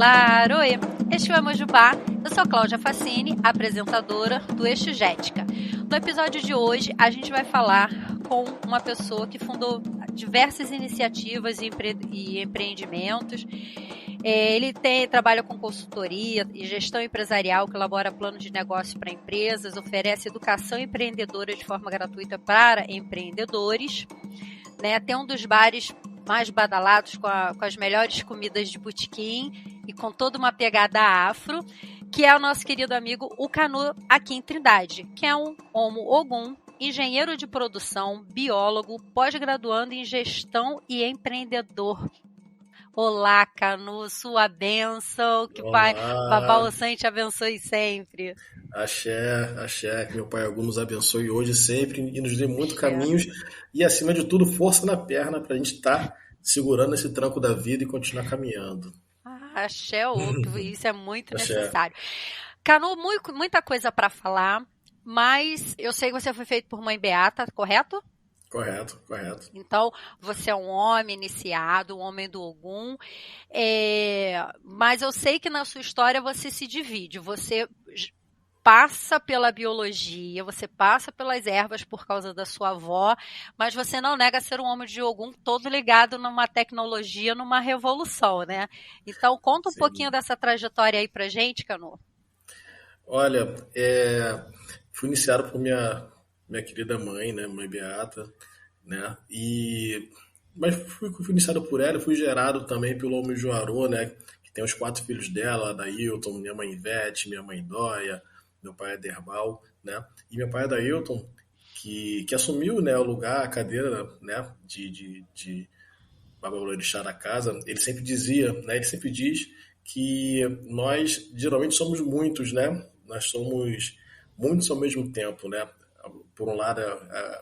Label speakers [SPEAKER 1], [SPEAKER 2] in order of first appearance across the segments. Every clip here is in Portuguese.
[SPEAKER 1] Laroê, este é o Emojubá, eu sou Cláudia Facini, apresentadora do Eixo Jética. No episódio de hoje, a gente vai falar com uma pessoa que fundou diversas iniciativas e empreendimentos. Ele trabalha com consultoria e gestão empresarial, que elabora planos de negócio para empresas, oferece educação empreendedora de forma gratuita para empreendedores, né? Tem um dos bares mais badalados com as melhores comidas de botequim e com toda uma pegada afro, que é o nosso querido amigo o Canu aqui em Trindade, que é um Homo Ogum, engenheiro de produção, biólogo, pós-graduando em gestão e empreendedor. Olá, Canu, sua bênção, que Pai Babá Ossan te abençoe sempre.
[SPEAKER 2] Axé, que meu Pai Ogum nos abençoe hoje e sempre e nos dê muitos caminhos e, acima de tudo, força na perna para a gente estar segurando esse tranco da vida e continuar caminhando.
[SPEAKER 1] Axé, isso é muito
[SPEAKER 2] Axé.
[SPEAKER 1] necessário. Canu, muita coisa para falar, mas eu sei que você foi feito por mãe Beata, correto?
[SPEAKER 2] Correto.
[SPEAKER 1] Então, você é um homem iniciado, um homem do Ogum, mas eu sei que na sua história você se divide, você passa pela biologia, você passa pelas ervas por causa da sua avó, mas você não nega ser um homem de Ogum todo ligado numa tecnologia, numa revolução, né? Então, conta um pouquinho dessa trajetória aí pra gente, Canu.
[SPEAKER 2] Olha, fui iniciado por minha querida mãe, né, mãe Beata, né, mas fui iniciado por ela, fui gerado também pelo Homem Juarô, né, que tem os 4 filhos dela, Adailton, minha mãe Ivete, minha mãe Dóia, meu pai Aderbal, né, e meu pai Adailton, que assumiu, né, o lugar, a cadeira, né, de Babalorixá da casa. Ele sempre dizia, né, ele sempre diz que nós geralmente somos muitos, né, nós somos muitos ao mesmo tempo, né. Por um lado,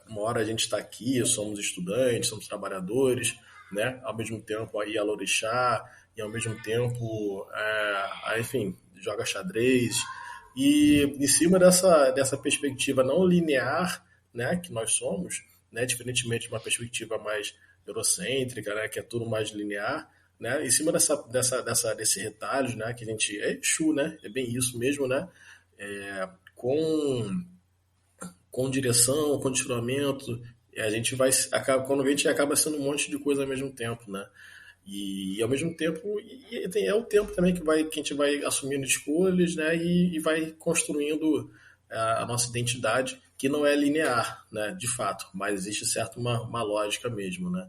[SPEAKER 2] uma hora a gente está aqui, somos estudantes, somos trabalhadores, né? Ao mesmo tempo aí a Lorixá, e ao mesmo tempo, enfim, joga xadrez. E em cima dessa perspectiva não linear, né, que nós somos, né, diferentemente de uma perspectiva mais eurocêntrica, né, que é tudo mais linear, né, em cima desse retalho, né, que a gente é Exu, né, é bem isso mesmo, né, com direção, condicionamento, a gente quando a gente acaba sendo um monte de coisa ao mesmo tempo, né? E ao mesmo tempo, é o tempo também que a gente vai assumindo escolhas, né? E vai construindo a nossa identidade, que não é linear, né? De fato, mas existe certo uma lógica mesmo, né?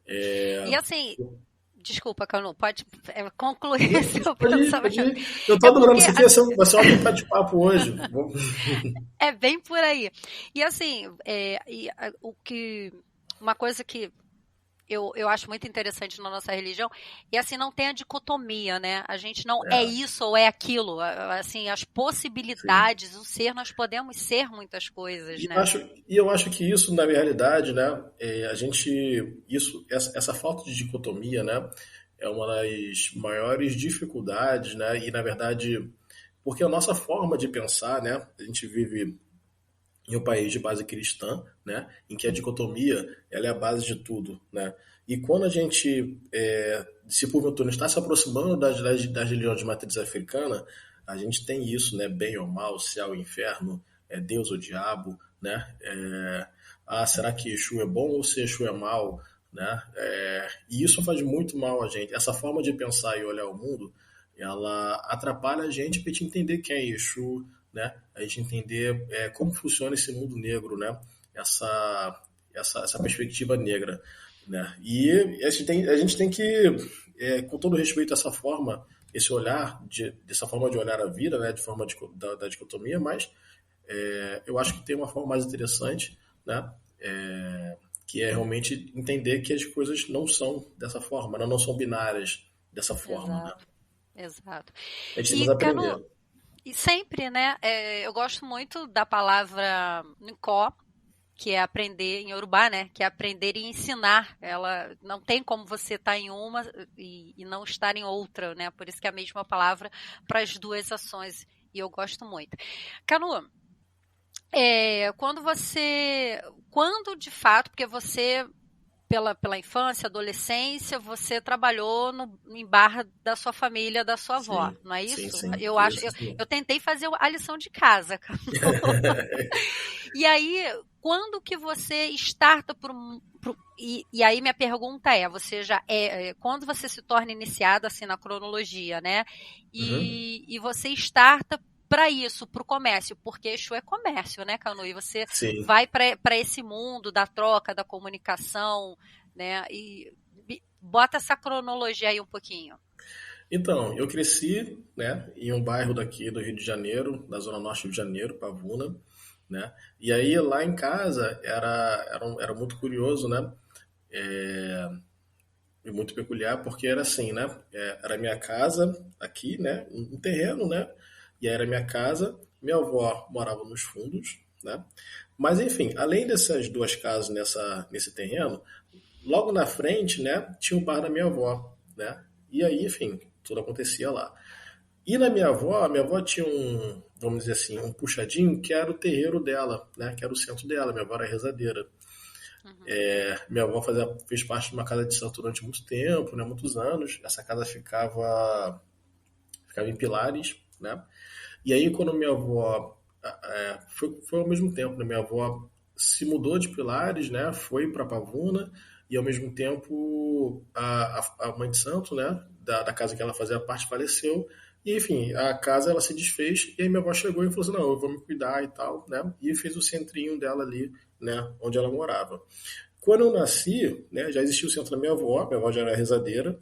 [SPEAKER 1] E assim, desculpa, Canu, pode concluir seu pensamento.
[SPEAKER 2] Eu tô adorando isso aqui, vai ser um bate-papo hoje. Eu acho que isso, na realidade, né, essa falta de dicotomia, né, é uma das maiores dificuldades, né, e na verdade, porque a nossa forma de pensar, né, a gente vive em um país de base cristã, né, em que a dicotomia ela é a base de tudo, né, e quando a gente se porventura está se aproximando das religiões de matriz africana, a gente tem isso, né, bem ou mal, céu, inferno, Deus ou diabo, né, será que Exu é bom ou se Exu é mal, né, e isso faz muito mal a gente, essa forma de pensar e olhar o mundo, ela atrapalha a gente para a gente entender quem é Exu, né? A gente entender como funciona esse mundo negro, né? Essa perspectiva negra, né? E a gente tem que, com todo respeito a essa forma, esse olhar, dessa forma de olhar a vida, né? De forma da dicotomia, mas eu acho que tem uma forma mais interessante, né? Que é realmente entender que as coisas não são dessa forma, não são binárias dessa forma, né?
[SPEAKER 1] Exato.
[SPEAKER 2] A gente precisa aprender.
[SPEAKER 1] Canu, e sempre, né? Eu gosto muito da palavra Nkó, que é aprender em Yorubá, né? Que é aprender e ensinar. Ela não tem como você estar em uma e não estar em outra, né? Por isso que é a mesma palavra para as duas ações. E eu gosto muito. Canu, quando de fato, porque você pela infância, adolescência, você trabalhou em bar da sua família, da sua avó,
[SPEAKER 2] Sim,
[SPEAKER 1] não é
[SPEAKER 2] sim,
[SPEAKER 1] isso?
[SPEAKER 2] sim.
[SPEAKER 1] Eu acho,
[SPEAKER 2] Isso, sim.
[SPEAKER 1] eu tentei fazer a lição de casa, Canu. E aí, quando que você starta e aí minha pergunta é, você já quando você se torna iniciado assim na cronologia, né?
[SPEAKER 2] Uhum.
[SPEAKER 1] E você starta para isso, para o comércio, porque Exu é comércio, né, Canu? E você
[SPEAKER 2] Sim.
[SPEAKER 1] vai para esse mundo da troca, da comunicação, né? E bota essa cronologia aí um pouquinho.
[SPEAKER 2] Então, eu cresci, né, em um bairro daqui do Rio de Janeiro, da zona norte do Rio de Janeiro, Pavuna, né? E aí lá em casa era muito curioso, né? E muito peculiar, porque era assim, né? Era minha casa aqui, né? Um terreno, né? E aí era minha casa. Minha avó morava nos fundos, né? Mas enfim, além dessas duas casas nesse terreno, logo na frente, né? Tinha o bar da minha avó, né? E aí, enfim, tudo acontecia lá. E na a minha avó tinha vamos dizer assim, um puxadinho que era o terreiro dela, né? Que era o centro dela. Minha avó era rezadeira.
[SPEAKER 1] Uhum.
[SPEAKER 2] Minha avó fez parte de uma casa de santo durante muito tempo, né, muitos anos. Essa casa ficava em Pilares, né? E aí quando minha avó foi ao mesmo tempo, né? Minha avó se mudou de Pilares, né? Foi para Pavuna e ao mesmo tempo a mãe de santo, né? Da casa que ela fazia parte faleceu. E enfim, a casa ela se desfez e aí minha avó chegou e falou assim, não, eu vou me cuidar e tal, né? E fez o centrinho dela ali, né? Onde ela morava. Quando eu nasci, né, já existia o centro da minha avó já era rezadeira,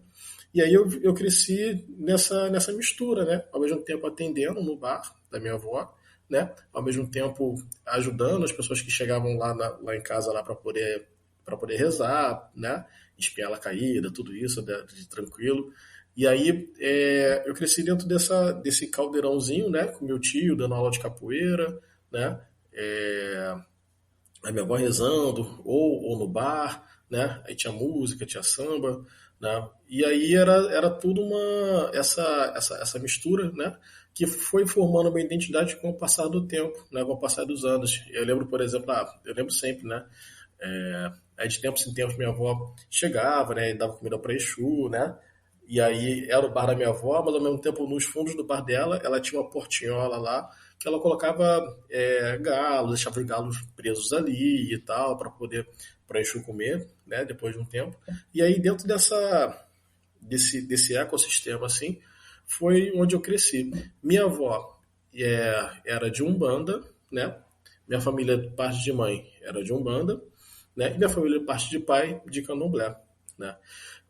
[SPEAKER 2] e aí eu cresci nessa mistura, né, ao mesmo tempo atendendo no bar da minha avó, né, ao mesmo tempo ajudando as pessoas que chegavam lá em casa lá para poder rezar, né, espinhar ela caída, tudo isso, de tranquilo. E aí eu cresci dentro desse caldeirãozinho, né, com meu tio dando aula de capoeira, né, é, a minha avó rezando, ou no bar, né? Aí tinha música, tinha samba, né? E aí era tudo essa mistura, né? Que foi formando uma identidade com o passar do tempo, né? Com o passar dos anos. Eu lembro, por exemplo, eu lembro sempre, né? Aí de tempos em tempos minha avó chegava, né? E dava comida para Exu, né? E aí era o bar da minha avó, mas ao mesmo tempo nos fundos do bar dela, ela tinha uma portinhola lá que ela colocava galos, deixava os galos presos ali e tal, para Exu comer, né? Depois de um tempo. E aí dentro desse ecossistema assim, foi onde eu cresci. Minha avó era de Umbanda, né? Minha família, de parte de mãe, era de Umbanda, né? E minha família, de parte de pai, de Candomblé, né?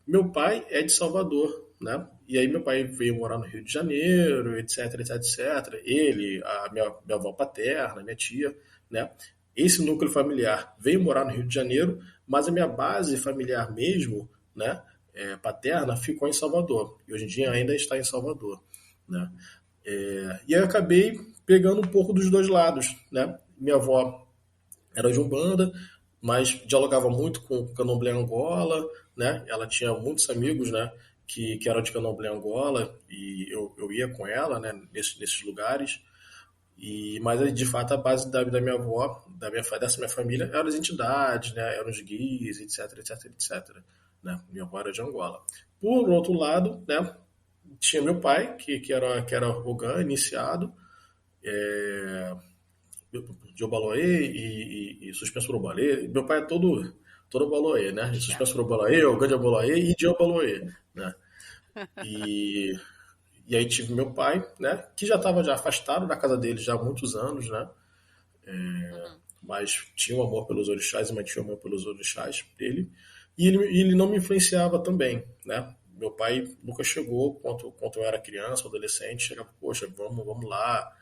[SPEAKER 2] Meu pai é de Salvador, né? E aí meu pai veio morar no Rio de Janeiro, etc, etc, etc. Ele, a minha avó paterna, minha tia, né? Esse núcleo familiar veio morar no Rio de Janeiro, mas a minha base familiar mesmo, né? Paterna, ficou em Salvador. E hoje em dia ainda está em Salvador, né? E aí eu acabei pegando um pouco dos dois lados, né? Minha avó era de Umbanda, mas dialogava muito com o Candomblé Angola, né? Ela tinha muitos amigos, né? Que eram de Candomblé Angola e eu ia com ela, né? Nesses lugares. Mas de fato a base da minha avó, dessa minha família, eram as entidades, né? Eram os guias, etc, etc, etc. Né? Minha avó era de Angola. Por outro lado, né? Tinha meu pai, que era Ogã, iniciado, de Obaloê e Suspenso Obaloê. Meu pai é todo Obaloê, né? E Suspenso Obaloê, o grande Obaloê e de Obaloê, né? E, e aí tive meu pai, né? Que já afastado da casa dele já há muitos anos, né?
[SPEAKER 1] Uhum.
[SPEAKER 2] Mas tinha um amor pelos orixás e mantinha um amor pelos orixás dele. E ele não me influenciava também, né? Meu pai nunca chegou, quando eu era criança, adolescente, chegava, poxa, vamos lá,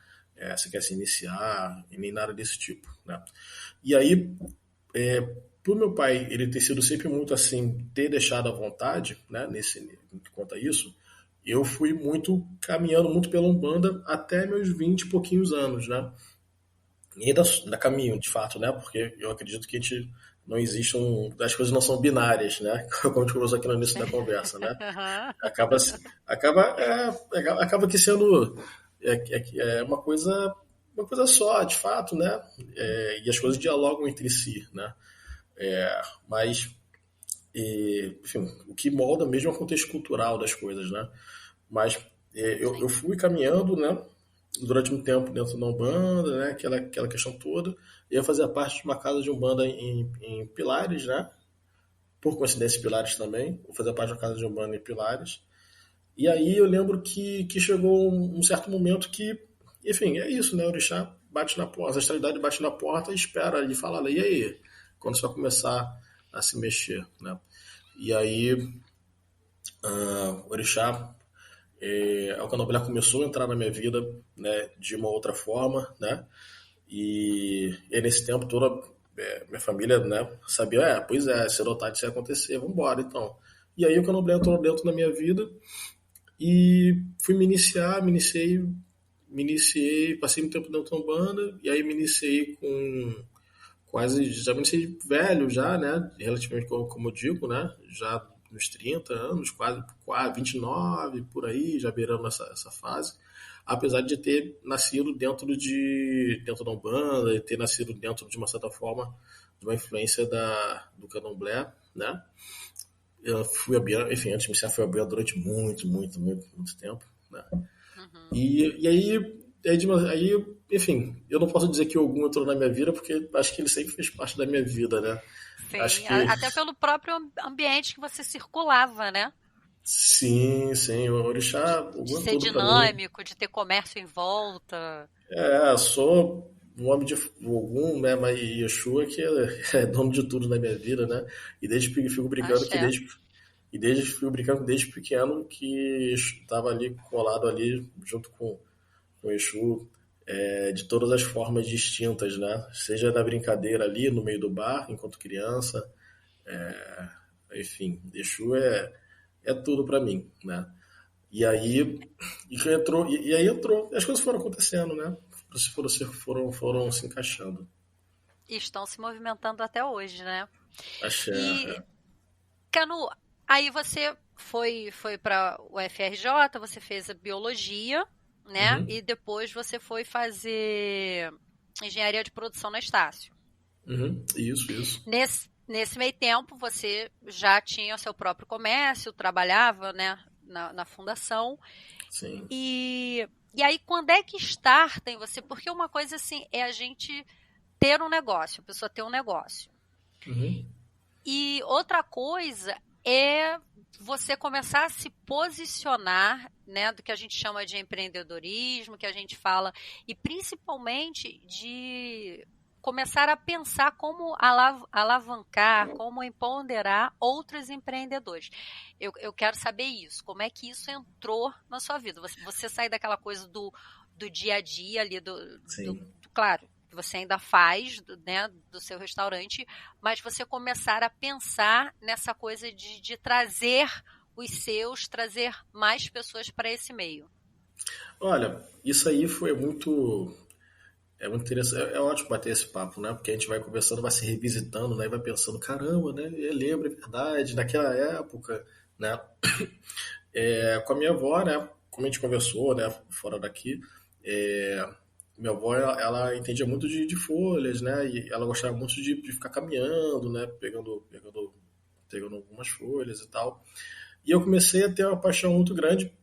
[SPEAKER 2] você quer se iniciar, e nem nada desse tipo, né? E aí, por meu pai ele ter sido sempre muito assim, ter deixado à vontade, né, quanto a isso, eu fui caminhando muito pela Umbanda até meus 20 e pouquinhos anos, né? E ainda caminho, de fato, né? Porque eu acredito que não existe as coisas não são binárias, né? Como a gente conversou aqui no início da conversa, né? Acaba, acaba que sendo uma coisa só, de fato, né? E as coisas dialogam entre si, né? Mas enfim, o que molda mesmo é o contexto cultural das coisas, né? Mas eu fui caminhando, né? Durante um tempo dentro da Umbanda, né? Aquela questão toda. Eu fazia parte de uma casa de Umbanda em Pilares, né? Por coincidência, Pilares também. Eu fazia parte de uma casa de Umbanda em Pilares. E aí eu lembro que chegou um certo momento que, enfim, é isso, né? O orixá bate na porta, a ancestralidade bate na porta e espera ele falar, e aí? Quando você vai começar a se mexer, né? E aí o orixá, o candomblé começou a entrar na minha vida, né, de uma outra forma, né? E nesse tempo toda minha família, né, sabia, pois é, cedo ou tarde isso ia acontecer, vamos embora então. E aí o candomblé entrou dentro da minha vida e fui me iniciei, passei um tempo dentro da Umbanda, e aí me iniciei com quase, já me iniciei velho já, né, relativamente como eu digo, né, já nos 30 anos, quase 29, por aí, já beirando essa fase, apesar de ter nascido dentro da Umbanda, e ter nascido dentro de uma certa forma, de uma influência do candomblé, né, eu fui a Bia, enfim, antes de iniciar fui a Bia durante muito tempo, né?
[SPEAKER 1] Uhum.
[SPEAKER 2] Aí, enfim, eu não posso dizer que o Ogum entrou na minha vida, porque acho que ele sempre fez parte da minha vida, né? Acho
[SPEAKER 1] Sim,
[SPEAKER 2] que
[SPEAKER 1] até pelo próprio ambiente que você circulava, né?
[SPEAKER 2] sim, o
[SPEAKER 1] De,
[SPEAKER 2] Orixá, o
[SPEAKER 1] de
[SPEAKER 2] Ogum é
[SPEAKER 1] ser
[SPEAKER 2] tudo pra mim.
[SPEAKER 1] dinâmico, de ter comércio em volta.
[SPEAKER 2] Sou um homem de Ogum, né? Mas Yeshua que é dono de tudo na minha vida, né? E desde fico brincando que
[SPEAKER 1] Axé.
[SPEAKER 2] fico brincando desde pequeno que estava ali colado ali junto com o Exu, de todas as formas distintas, né? Seja na brincadeira ali no meio do bar, enquanto criança, enfim, Exu é tudo para mim, né? E aí e aí entrou, as coisas foram acontecendo, né? Foram se encaixando.
[SPEAKER 1] E estão se movimentando até hoje, né?
[SPEAKER 2] Axé,
[SPEAKER 1] E, Canu, aí você foi para o FRJ, você fez a biologia, né?
[SPEAKER 2] uhum,
[SPEAKER 1] E depois você foi fazer engenharia de produção na Estácio.
[SPEAKER 2] isso,
[SPEAKER 1] Nesse meio tempo, você já tinha o seu próprio comércio, trabalhava, né, na fundação.
[SPEAKER 2] sim,
[SPEAKER 1] E aí, quando é que starta em você? Porque uma coisa assim é a gente ter um negócio, a pessoa ter um negócio.
[SPEAKER 2] uhum,
[SPEAKER 1] E outra coisa é você começar a se posicionar, né, do que a gente chama de empreendedorismo, que a gente fala, e principalmente de começar a pensar como alavancar, como empoderar outros empreendedores. Eu quero saber isso, como é que isso entrou na sua vida? Você sai daquela coisa do dia a dia ali,
[SPEAKER 2] sim.
[SPEAKER 1] claro, que você ainda faz, né, do seu restaurante, mas você começar a pensar nessa coisa de trazer os seus, trazer mais pessoas para esse meio.
[SPEAKER 2] Olha, isso aí foi muito. É muito interessante, é ótimo bater esse papo, né? Porque a gente vai conversando, vai se revisitando, né? E vai pensando, caramba, né? Eu lembro, é verdade, naquela época, né? Com a minha avó, né? Como a gente conversou, né? Fora daqui, é, minha avó, ela entendia muito de folhas, né? E ela gostava muito de ficar caminhando, né? Pegando algumas folhas e tal. E eu comecei a ter uma paixão muito grande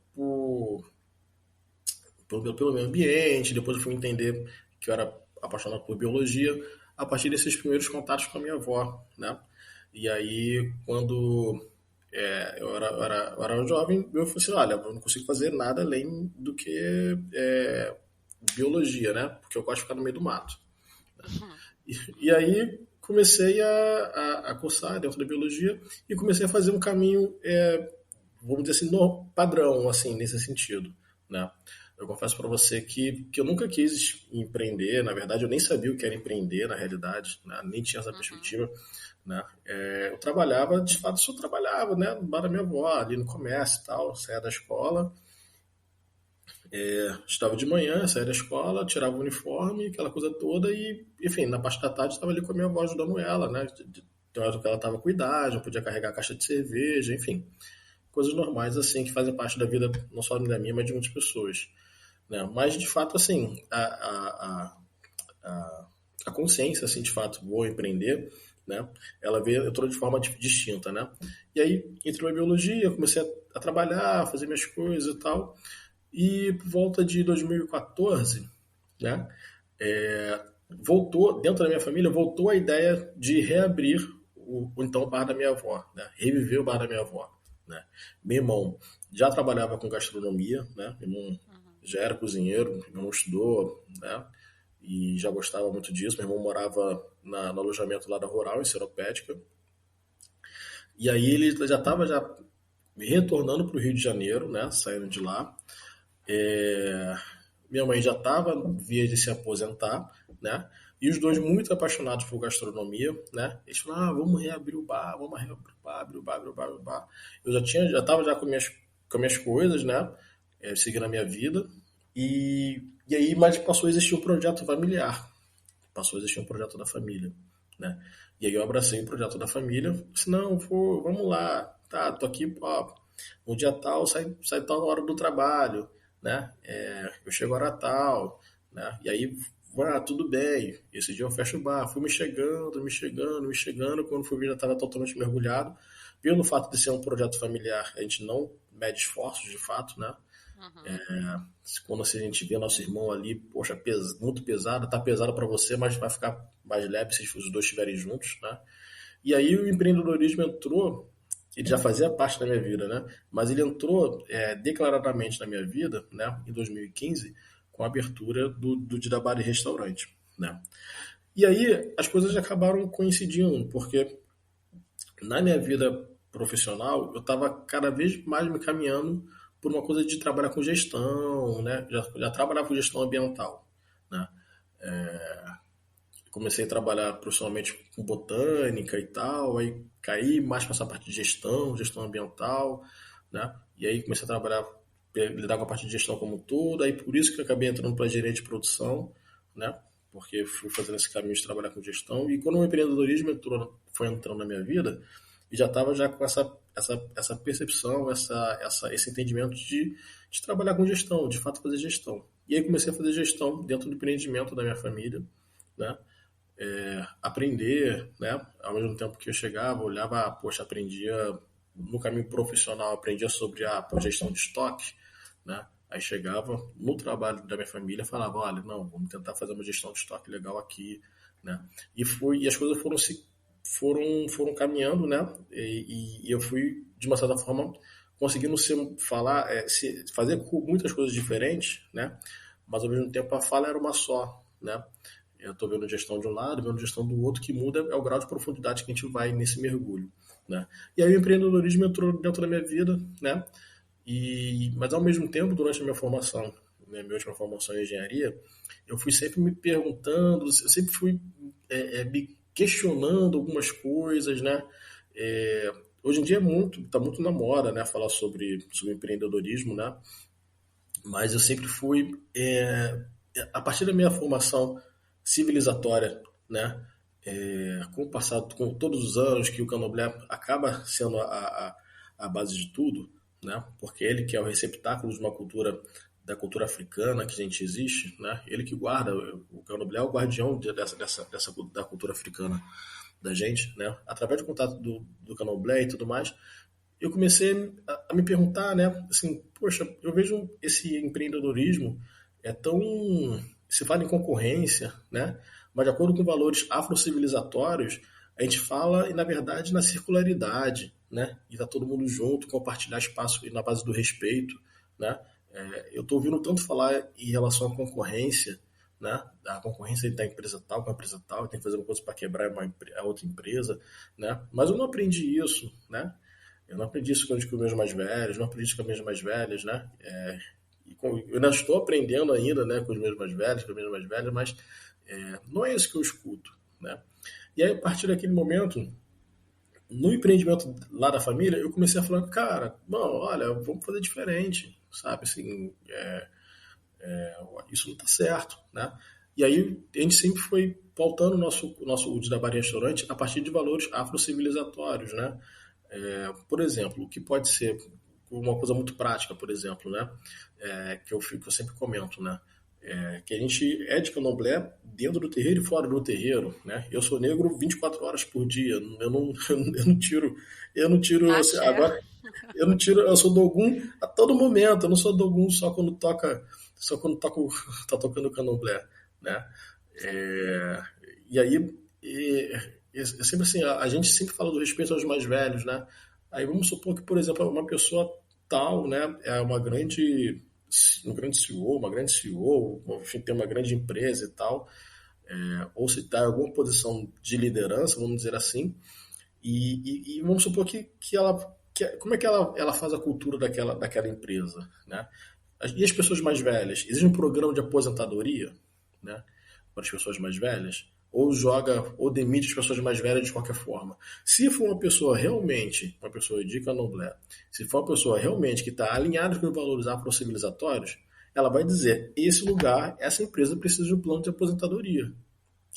[SPEAKER 2] pelo meio ambiente, depois eu fui entender que eu era apaixonado por biologia a partir desses primeiros contatos com a minha avó, né? E aí, quando eu era jovem, eu falei assim, olha, eu não consigo fazer nada além do que biologia, né? Porque eu gosto de ficar no meio do mato.
[SPEAKER 1] Uhum.
[SPEAKER 2] E aí comecei a cursar dentro da biologia e comecei a fazer um caminho, vamos dizer assim, no padrão, assim, nesse sentido, né? Eu confesso para você que eu nunca quis empreender, na verdade eu nem sabia o que era empreender na realidade, né? Nem tinha essa
[SPEAKER 1] Uhum.
[SPEAKER 2] perspectiva, né? Eu trabalhava, de fato só trabalhava, né? No bar da minha avó, ali no comércio e tal, saía da escola, estava de manhã, saía da escola, tirava o uniforme, aquela coisa toda e, enfim, na parte da tarde estava ali com a minha avó ajudando ela, né? Tem hora que ela estava com idade, não podia carregar a caixa de cerveja, enfim, coisas normais assim que fazem parte da vida não só da minha, mas de muitas pessoas, né? Mas de fato assim a consciência assim de fato vou empreender né? Ela entrou de forma distinta, né? E aí, entrei na biologia, comecei a trabalhar, fazer minhas coisas e tal. E por volta de 2014, né? Voltou, dentro da minha família, voltou a ideia de reabrir o então bar da minha avó, né? Reviver o bar da minha avó, né? Meu irmão já trabalhava com gastronomia, né? Meu irmão já era cozinheiro, meu irmão estudou, né? E já gostava muito disso. Meu irmão morava no alojamento lá da Rural, em Seropédica. E aí ele já estava retornando para o Rio de Janeiro, né? Saindo de lá. Minha mãe já estava via de se aposentar, né? E os dois muito apaixonados por gastronomia, né? Eles falaram, vamos reabrir o bar, vamos reabrir o bar, abrir o bar, abrir o bar, abrir o bar. Eu já estava já com minhas coisas, né? Seguindo a minha vida. E aí, mas passou a existir um projeto familiar. Passou a existir um projeto da família, né? E aí eu abracei o projeto da família. Disse, não, vamos lá. Tá, tô aqui, ó, no dia tal, sai tal hora do trabalho, né? Eu chego a hora tal, né? E aí, tudo bem. Esse dia eu fecho o bar. Fui me chegando. Quando fui ver, já estava totalmente mergulhado. Pelo fato de ser um projeto familiar, a gente não mede esforços, de fato, né? Quando a gente vê nosso irmão ali, poxa, muito pesado, tá pesado para você, mas vai ficar mais leve se os dois estiverem juntos, né? E aí o empreendedorismo entrou, ele já fazia parte da minha vida, né? Mas ele entrou declaradamente na minha vida, né? Em 2015, com a abertura do Didabari Restaurante, né? E aí as coisas acabaram coincidindo, porque na minha vida profissional eu estava cada vez mais me caminhando por uma coisa de trabalhar com gestão, né? Já trabalhava com gestão ambiental, né? Comecei a trabalhar profissionalmente com botânica e tal, aí caí mais para essa parte de gestão ambiental, né? E aí comecei a trabalhar, lidar com a parte de gestão como um todo, aí por isso que eu acabei entrando para gerente de produção, né? Porque fui fazendo esse caminho de trabalhar com gestão, e quando o empreendedorismo foi entrando na minha vida, e já estava já com essa percepção, esse entendimento de trabalhar com gestão, de fato fazer gestão. E aí comecei a fazer gestão dentro do empreendimento da minha família, né? Aprender, né? Ao mesmo tempo que eu chegava, olhava, poxa, aprendia no caminho profissional, aprendia sobre a gestão de estoque, né? Aí chegava no trabalho da minha família, falava, olha, não, vamos tentar fazer uma gestão de estoque legal aqui, né? E as coisas foram caminhando, né? E eu fui, de uma certa forma, conseguindo fazer muitas coisas diferentes, né? Mas ao mesmo tempo a fala era uma só, né? Eu estou vendo gestão de um lado, vendo gestão do outro, que muda é o grau de profundidade que a gente vai nesse mergulho, né? E aí o empreendedorismo entrou dentro da minha vida, né? Mas ao mesmo tempo, durante a minha formação, né, minha última formação em engenharia, eu fui sempre me perguntando, eu sempre fui me questionando algumas coisas, né? Hoje em dia tá muito na moda, né? Falar sobre empreendedorismo, né? Mas eu sempre fui, a partir da minha formação civilizatória, né? Com todos os anos que o Candomblé acaba sendo a base de tudo, né? Porque ele que é o receptáculo de uma cultura, da cultura africana que a gente existe, né? Ele que guarda, o Candomblé é o guardião da cultura africana da gente, né? Através do contato do Candomblé e tudo mais, eu comecei a me perguntar, né? Assim, poxa, eu vejo esse empreendedorismo se fala em concorrência, né? Mas de acordo com valores afrocivilizatórios, a gente fala, na verdade, na circularidade, né? E tá todo mundo junto, compartilhar espaço na base do respeito, né? Eu estou ouvindo tanto falar em relação à concorrência, né? A concorrência da empresa tal com a empresa tal, tem que fazer uma coisa para quebrar a outra empresa, né? Mas eu não aprendi isso, né? Eu não aprendi isso com os meus mais velhos, não aprendi isso com as minhas mais velhas, né? Eu ainda estou aprendendo ainda, né, com os meus mais velhos, com as minhas mais velhas, mas não é isso que eu escuto, né? E aí, a partir daquele momento, no empreendimento lá da família, eu comecei a falar, cara, não, olha, vamos fazer diferente, sabe? Assim, isso não está certo, né? E aí a gente sempre foi pautando o nosso Didabari Restaurante a partir de valores afrocivilizatórios, né? Por exemplo, o que pode ser uma coisa muito prática, por exemplo, né? Que eu sempre comento, né? Que a gente é de Candomblé dentro do terreiro e fora do terreiro, né? Eu sou negro 24 horas por dia. Eu não tiro assim, agora eu não tiro, eu sou Dogum a todo momento. Eu não sou Dogum só quando tá tocando candomblé, né? E aí é sempre assim, a gente sempre fala do respeito aos mais velhos, né? Aí vamos supor que, por exemplo, uma pessoa tal, né, é um grande CEO, uma grande CEO, enfim, tem uma grande empresa e tal, ou se está em alguma posição de liderança, vamos dizer assim, e vamos supor como é que ela faz a cultura daquela empresa, né? E as pessoas mais velhas? Existe um programa de aposentadoria, né, para as pessoas mais velhas? Ou demite as pessoas mais velhas de qualquer forma. Se for uma pessoa de candomblé, se for uma pessoa realmente que está alinhada com os valores afrocivilizatórios, ela vai dizer, esse lugar, essa empresa precisa de um plano de aposentadoria.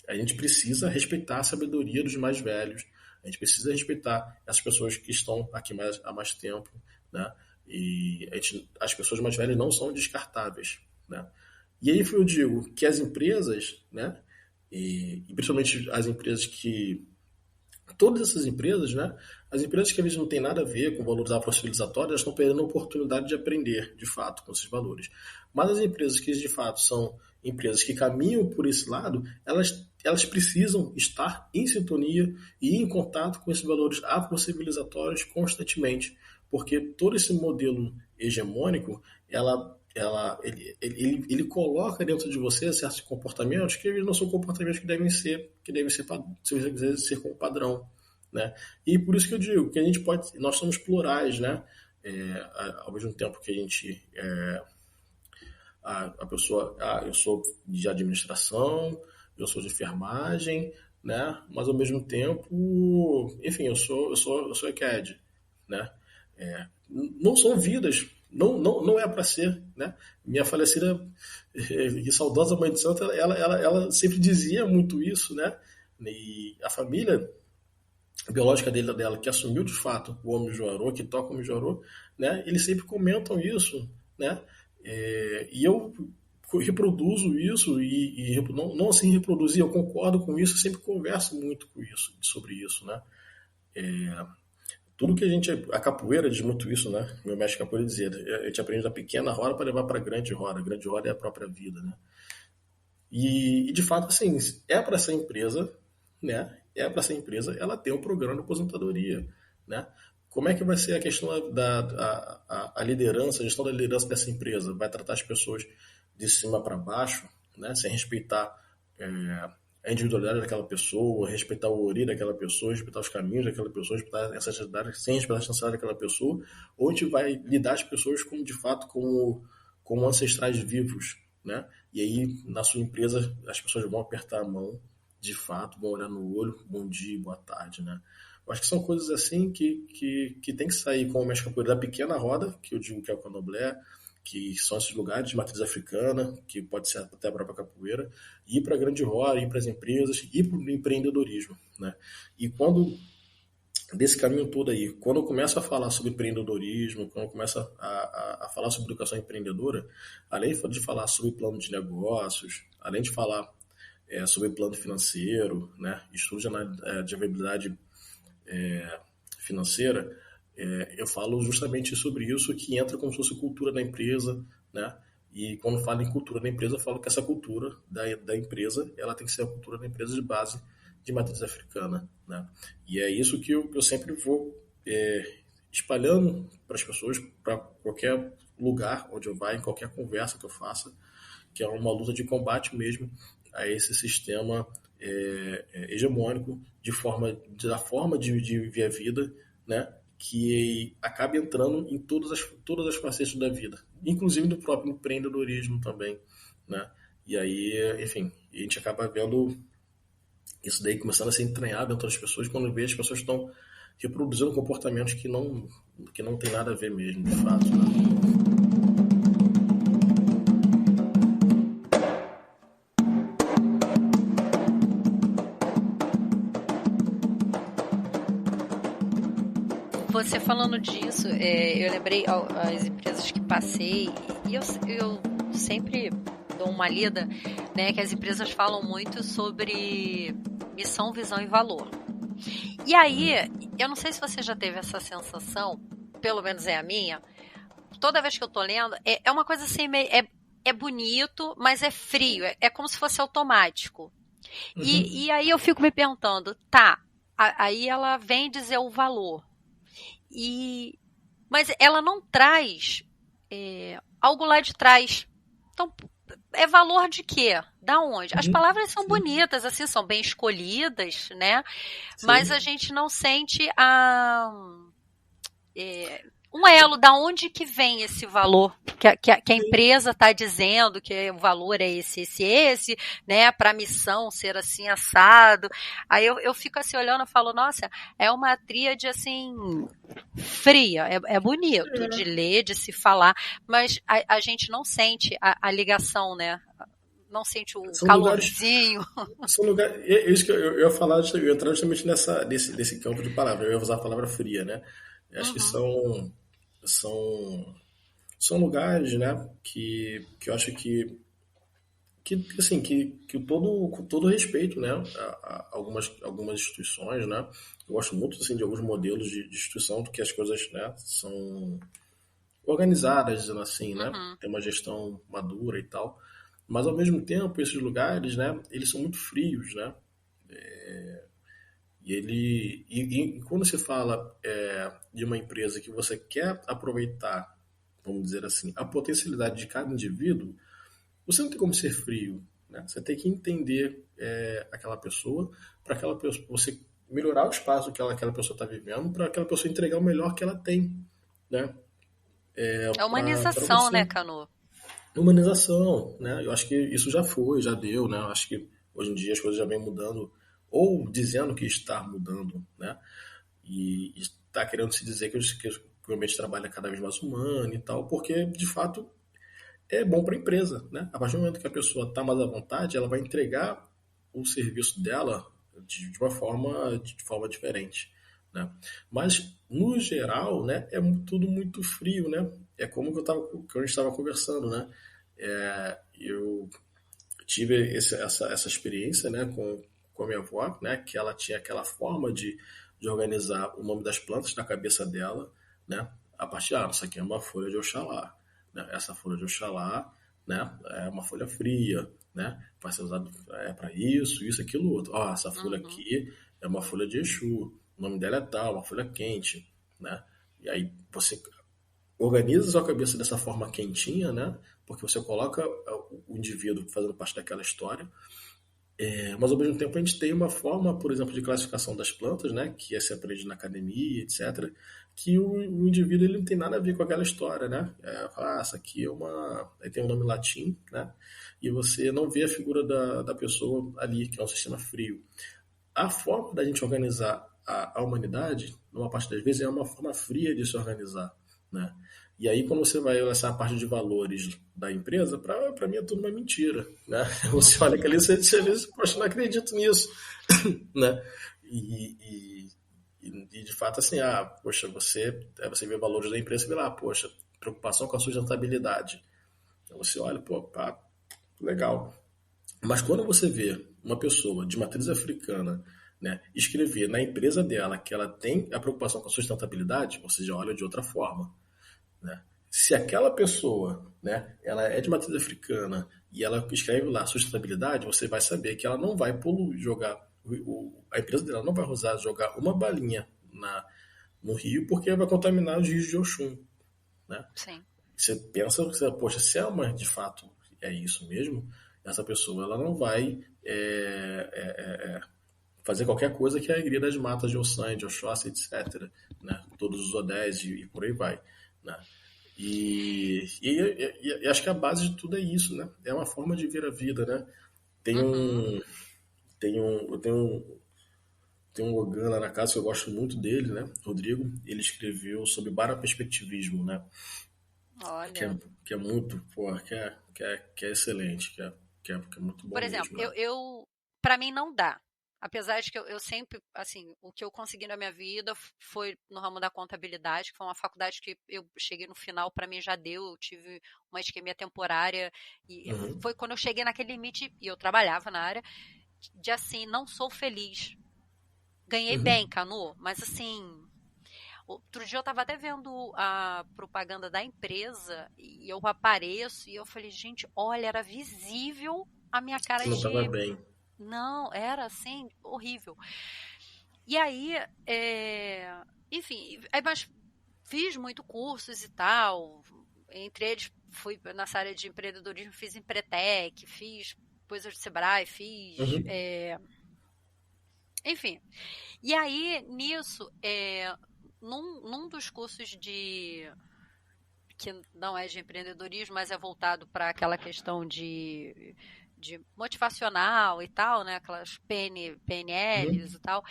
[SPEAKER 2] A gente precisa respeitar a sabedoria dos mais velhos, a gente precisa respeitar essas pessoas que estão aqui há mais tempo, né? E as pessoas mais velhas não são descartáveis, né? E aí eu digo que as empresas, né, e principalmente as empresas todas essas empresas, né, as empresas que às vezes não têm nada a ver com valores afrocivilizatórios, elas estão perdendo a oportunidade de aprender, de fato, com esses valores. Mas as empresas que, de fato, são empresas que caminham por esse lado, elas precisam estar em sintonia e em contato com esses valores afrocivilizatórios constantemente, porque todo esse modelo hegemônico, ele coloca dentro de você certos comportamentos que eles não são comportamentos que devem ser como padrão, né? E por isso que eu digo que nós somos plurais, né? Ao mesmo tempo que a gente a pessoa, eu sou de administração, eu sou de enfermagem, né? Mas ao mesmo tempo, enfim, eu sou ECAD, né? Não são vidas. Não é para ser, né? Minha falecida e saudosa mãe de santo, ela sempre dizia muito isso, né? E a família biológica dela, que assumiu de fato o Homem Juarô, que toca o Homem Juarô, né? Eles sempre comentam isso, né? E eu reproduzo isso e não assim reproduzir, eu concordo com isso, sempre converso muito sobre isso, né? Tudo que a capoeira diz muito isso, né? Meu mestre capoeira dizia, a gente aprende da pequena roda para levar para a grande roda. A grande roda é a própria vida, né? E de fato, assim, é para essa empresa, né? Ela ter um programa de aposentadoria, né? Como é que vai ser a questão a liderança, a gestão da liderança dessa empresa? Vai tratar as pessoas de cima para baixo, né? Sem respeitar a individualidade daquela pessoa, respeitar o ori daquela pessoa, respeitar os caminhos daquela pessoa, respeitar essa ancestralidade, sem respeitar a ancestralidade daquela pessoa, ou a gente vai lidar as pessoas como, de fato, como ancestrais vivos, né? E aí, na sua empresa, as pessoas vão apertar a mão, de fato, vão olhar no olho, bom dia, boa tarde, né? Eu acho que são coisas assim que tem que sair com o mestre capoeira da pequena roda, que eu digo que é o candomblé, que são esses lugares de matriz africana, que pode ser até a própria capoeira, ir para a grande roda, ir para as empresas, ir para o empreendedorismo, né? E desse caminho todo aí, quando eu começo a falar sobre empreendedorismo, quando eu começo a falar sobre educação empreendedora, além de falar sobre plano de negócios, além de falar sobre plano financeiro, né, estudo de viabilidade financeira, eu falo justamente sobre isso, que entra como se fosse cultura da empresa, né? E quando falo em cultura da empresa, eu falo que essa cultura da empresa, ela tem que ser a cultura da empresa de base de matriz africana, né? E é isso que eu sempre vou espalhando para as pessoas, para qualquer lugar onde eu vá, em qualquer conversa que eu faça, que é uma luta de combate mesmo a esse sistema hegemônico da forma de viver a vida, né? Que acaba entrando em todas as facetas da vida, inclusive do próprio empreendedorismo também, né? E aí, enfim, a gente acaba vendo isso daí começando a ser entranhado dentro das pessoas, quando vê as pessoas estão reproduzindo comportamentos que não tem nada a ver mesmo, de fato, né?
[SPEAKER 1] Você falando disso, eu lembrei as empresas que passei e eu sempre dou uma lida, né, que as empresas falam muito sobre missão, visão e valor. E aí, eu não sei se você já teve essa sensação, pelo menos é a minha, toda vez que eu tô lendo, é uma coisa assim, é bonito, mas é frio, é como se fosse automático. E aí eu fico me perguntando, tá, aí ela vem dizer o valor, mas ela não traz algo lá de trás. Então, é valor de quê? Da onde? As palavras são
[SPEAKER 2] Sim,
[SPEAKER 1] bonitas, assim, são bem escolhidas, né? Mas a
[SPEAKER 2] sim.
[SPEAKER 1] gente não sente um elo, da onde que vem esse valor que a
[SPEAKER 2] Sim.
[SPEAKER 1] empresa está dizendo que o valor é esse, né, para a missão ser assim assado. Aí eu fico assim olhando e falo, nossa, é uma tríade assim fria, é bonito de ler, de se falar, mas a gente não sente a ligação, né? Não sente o
[SPEAKER 2] São lugares.
[SPEAKER 1] calorzinho.
[SPEAKER 2] São lugares. É isso que eu ia falar, eu ia entrar justamente nesse campo de palavra. Eu ia usar a palavra fria, né? Eu acho que
[SPEAKER 1] Uhum,
[SPEAKER 2] são, são lugares, né? Que eu acho assim, que com todo respeito, né? A algumas instituições, né? Eu gosto muito assim, de alguns modelos de instituição, que as coisas, né, são organizadas, dizendo assim, né?
[SPEAKER 1] uhum.
[SPEAKER 2] Tem uma gestão madura e tal. Mas ao mesmo tempo, esses lugares, né, eles são muito frios, né? E quando se fala de uma empresa que você quer aproveitar, vamos dizer assim, a potencialidade de cada indivíduo, você não tem como ser frio, né? Você tem que entender aquela pessoa, para aquela pessoa, você melhorar o espaço que aquela pessoa está vivendo, para aquela pessoa entregar o melhor que ela tem, né?
[SPEAKER 1] É
[SPEAKER 2] Para
[SPEAKER 1] humanização, né,
[SPEAKER 2] você.
[SPEAKER 1] Canu?
[SPEAKER 2] Humanização, né? Eu acho que isso já foi, já deu, né? Eu acho que hoje em dia as coisas já vêm mudando, ou dizendo que está mudando, né? E está querendo se dizer que o ambiente de trabalho é cada vez mais humano e tal, porque de fato é bom para a empresa, né? A partir do momento que a pessoa está mais à vontade, ela vai entregar o serviço dela de forma diferente, né? Mas no geral, né, tudo muito frio, né? É como que a gente estava conversando, né? Eu tive essa experiência, né, com a minha avó, né, que ela tinha aquela forma de organizar o nome das plantas na cabeça dela, né, a partir, isso aqui é uma folha de Oxalá, né, essa folha de Oxalá, né, é uma folha fria, né, vai ser usado para isso, aquilo, outro. Essa folha
[SPEAKER 1] Uhum.
[SPEAKER 2] aqui é uma folha de Exu, o nome dela é tal, uma folha quente, né, e aí você organiza a sua cabeça dessa forma quentinha, né? Porque você coloca o indivíduo fazendo parte daquela história. Mas ao mesmo tempo a gente tem uma forma, por exemplo, de classificação das plantas, né? Que se aprende na academia, etc. Que o indivíduo ele não tem nada a ver com aquela história, né? Essa aqui é uma. Aí tem um nome latim, né? E você não vê a figura da pessoa ali, que é um sistema frio. A forma da gente organizar a humanidade, numa parte das vezes, é uma forma fria de se organizar, né? E aí, quando você vai olhar essa parte de valores da empresa, para mim é tudo uma mentira, né? Você olha aquilo e você diz, poxa, não acredito nisso, né? E, e de fato, assim, poxa, você vê valores da empresa e vê lá, poxa, preocupação com a sustentabilidade. Então você olha, pô, pá, legal. Mas quando você vê uma pessoa de matriz africana, né, escrever na empresa dela que ela tem a preocupação com a sustentabilidade, você já olha de outra forma, né? Se aquela pessoa, né, ela é de matriz africana e ela escreve lá sustentabilidade, você vai saber que ela não vai poluir, a empresa dela não vai usar jogar uma balinha no rio porque vai contaminar os rios de Oxum, né?
[SPEAKER 1] Sim.
[SPEAKER 2] Você pensa, poxa, se é uma, de fato é isso mesmo, essa pessoa ela não vai fazer qualquer coisa que agredir as matas de Ossan, de Oxóssi, etc. Né? Todos os odés e por aí vai. Né? E acho que a base de tudo é isso, né? É uma forma de ver a vida, né? Tem
[SPEAKER 1] Uhum.
[SPEAKER 2] um, tem um Logan lá na casa que eu gosto muito dele, né? Rodrigo. Ele escreveu sobre baraperspectivismo, né? Que é,
[SPEAKER 1] Olha.
[SPEAKER 2] que é muito, porra, que é excelente, que é muito bom
[SPEAKER 1] Por exemplo,
[SPEAKER 2] mesmo, né?
[SPEAKER 1] para mim não dá. Apesar de que eu sempre, assim, o que eu consegui na minha vida foi no ramo da contabilidade, que foi uma faculdade que eu cheguei no final, para mim já deu, eu tive uma isquemia temporária, e
[SPEAKER 2] Uhum,
[SPEAKER 1] foi quando eu cheguei naquele limite, e eu trabalhava na área, de assim, não sou feliz. Ganhei bem,
[SPEAKER 2] uhum.
[SPEAKER 1] Canu, mas assim, outro dia eu estava até vendo a propaganda da empresa, e eu apareço, e eu falei, gente, olha, era visível a minha cara
[SPEAKER 2] Você não estava
[SPEAKER 1] de.
[SPEAKER 2] bem.
[SPEAKER 1] Não, era assim, horrível. E aí, enfim, mas fiz muito cursos e tal. Entre eles, fui nessa área de empreendedorismo, fiz Empretec, fiz coisas do Sebrae, fiz.
[SPEAKER 2] Uhum,
[SPEAKER 1] Enfim. E aí, nisso, num dos cursos que não é de empreendedorismo, mas é voltado para aquela questão de motivacional e tal, né? Aquelas PNLs
[SPEAKER 2] uhum.
[SPEAKER 1] e tal.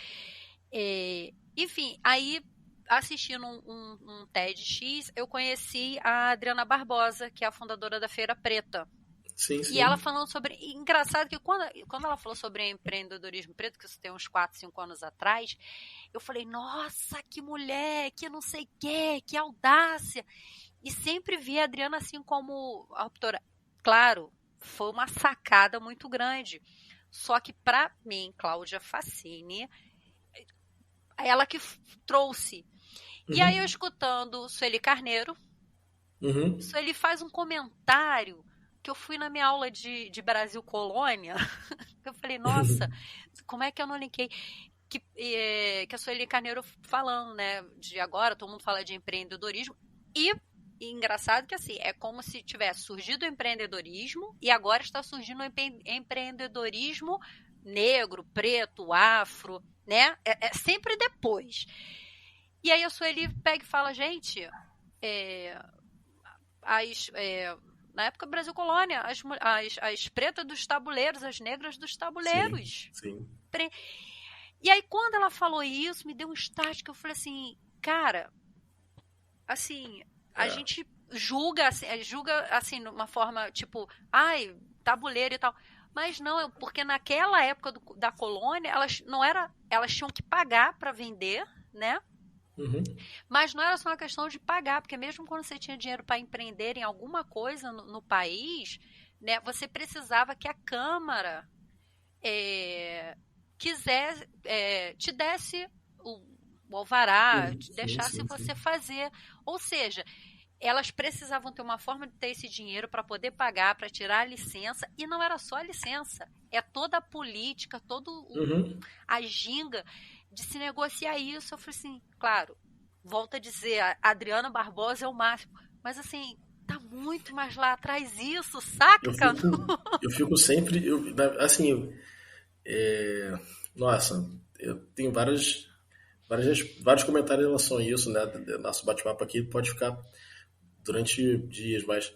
[SPEAKER 1] Enfim, aí assistindo um TEDx, eu conheci a Adriana Barbosa, que é a fundadora da Feira Preta.
[SPEAKER 2] Sim,
[SPEAKER 1] E ela
[SPEAKER 2] sim.
[SPEAKER 1] falando sobre. Engraçado que quando ela falou sobre empreendedorismo preto, que isso tem uns 4, 5 anos atrás, eu falei, nossa, que mulher, que não sei o quê, que audácia. E sempre vi a Adriana assim como autora. Claro, foi uma sacada muito grande. Só que para mim, Cláudia Facchini, ela que trouxe. E aí eu
[SPEAKER 2] Uhum,
[SPEAKER 1] escutando Sueli Carneiro,
[SPEAKER 2] uhum.
[SPEAKER 1] Sueli faz um comentário que eu fui na minha aula de Brasil Colônia, eu falei, nossa, como é que eu não linkei? Que a Sueli Carneiro falando, né, de agora, todo mundo fala de empreendedorismo, e engraçado que assim, é como se tivesse surgido o empreendedorismo e agora está surgindo o empreendedorismo negro, preto, afro, né? É sempre depois. E aí a Sueli pega e fala, gente, é, as, na época do Brasil Colônia, as pretas dos tabuleiros, as negras dos
[SPEAKER 2] Sim,
[SPEAKER 1] tabuleiros.
[SPEAKER 2] sim.
[SPEAKER 1] E aí, quando ela falou isso, me deu um start que eu falei assim, cara, assim, a
[SPEAKER 2] É.
[SPEAKER 1] gente julga assim, de uma forma tipo, ai, tabuleiro e tal. Mas não, porque naquela época da colônia, elas não era, elas tinham que pagar para vender, né?
[SPEAKER 2] Uhum,
[SPEAKER 1] Mas não era só uma questão de pagar, porque mesmo quando você tinha dinheiro para empreender em alguma coisa no país, né, você precisava que a Câmara é, te desse o alvará,
[SPEAKER 2] uhum.
[SPEAKER 1] te
[SPEAKER 2] Sim,
[SPEAKER 1] deixasse
[SPEAKER 2] sim,
[SPEAKER 1] você
[SPEAKER 2] sim.
[SPEAKER 1] fazer. Ou seja, elas precisavam ter uma forma de ter esse dinheiro para poder pagar, para tirar a licença, e não era só a licença, é toda a política, todo
[SPEAKER 2] Uhum.
[SPEAKER 1] a ginga de se negociar isso. Eu falei assim, claro, volto a dizer, a Adriana Barbosa é o máximo, mas assim, tá muito mais lá atrás isso,
[SPEAKER 2] Eu
[SPEAKER 1] saca?
[SPEAKER 2] fico, eu fico sempre, assim, é, nossa, eu tenho vários comentários em relação a isso, né? Nosso bate-papo aqui pode ficar durante dias, mas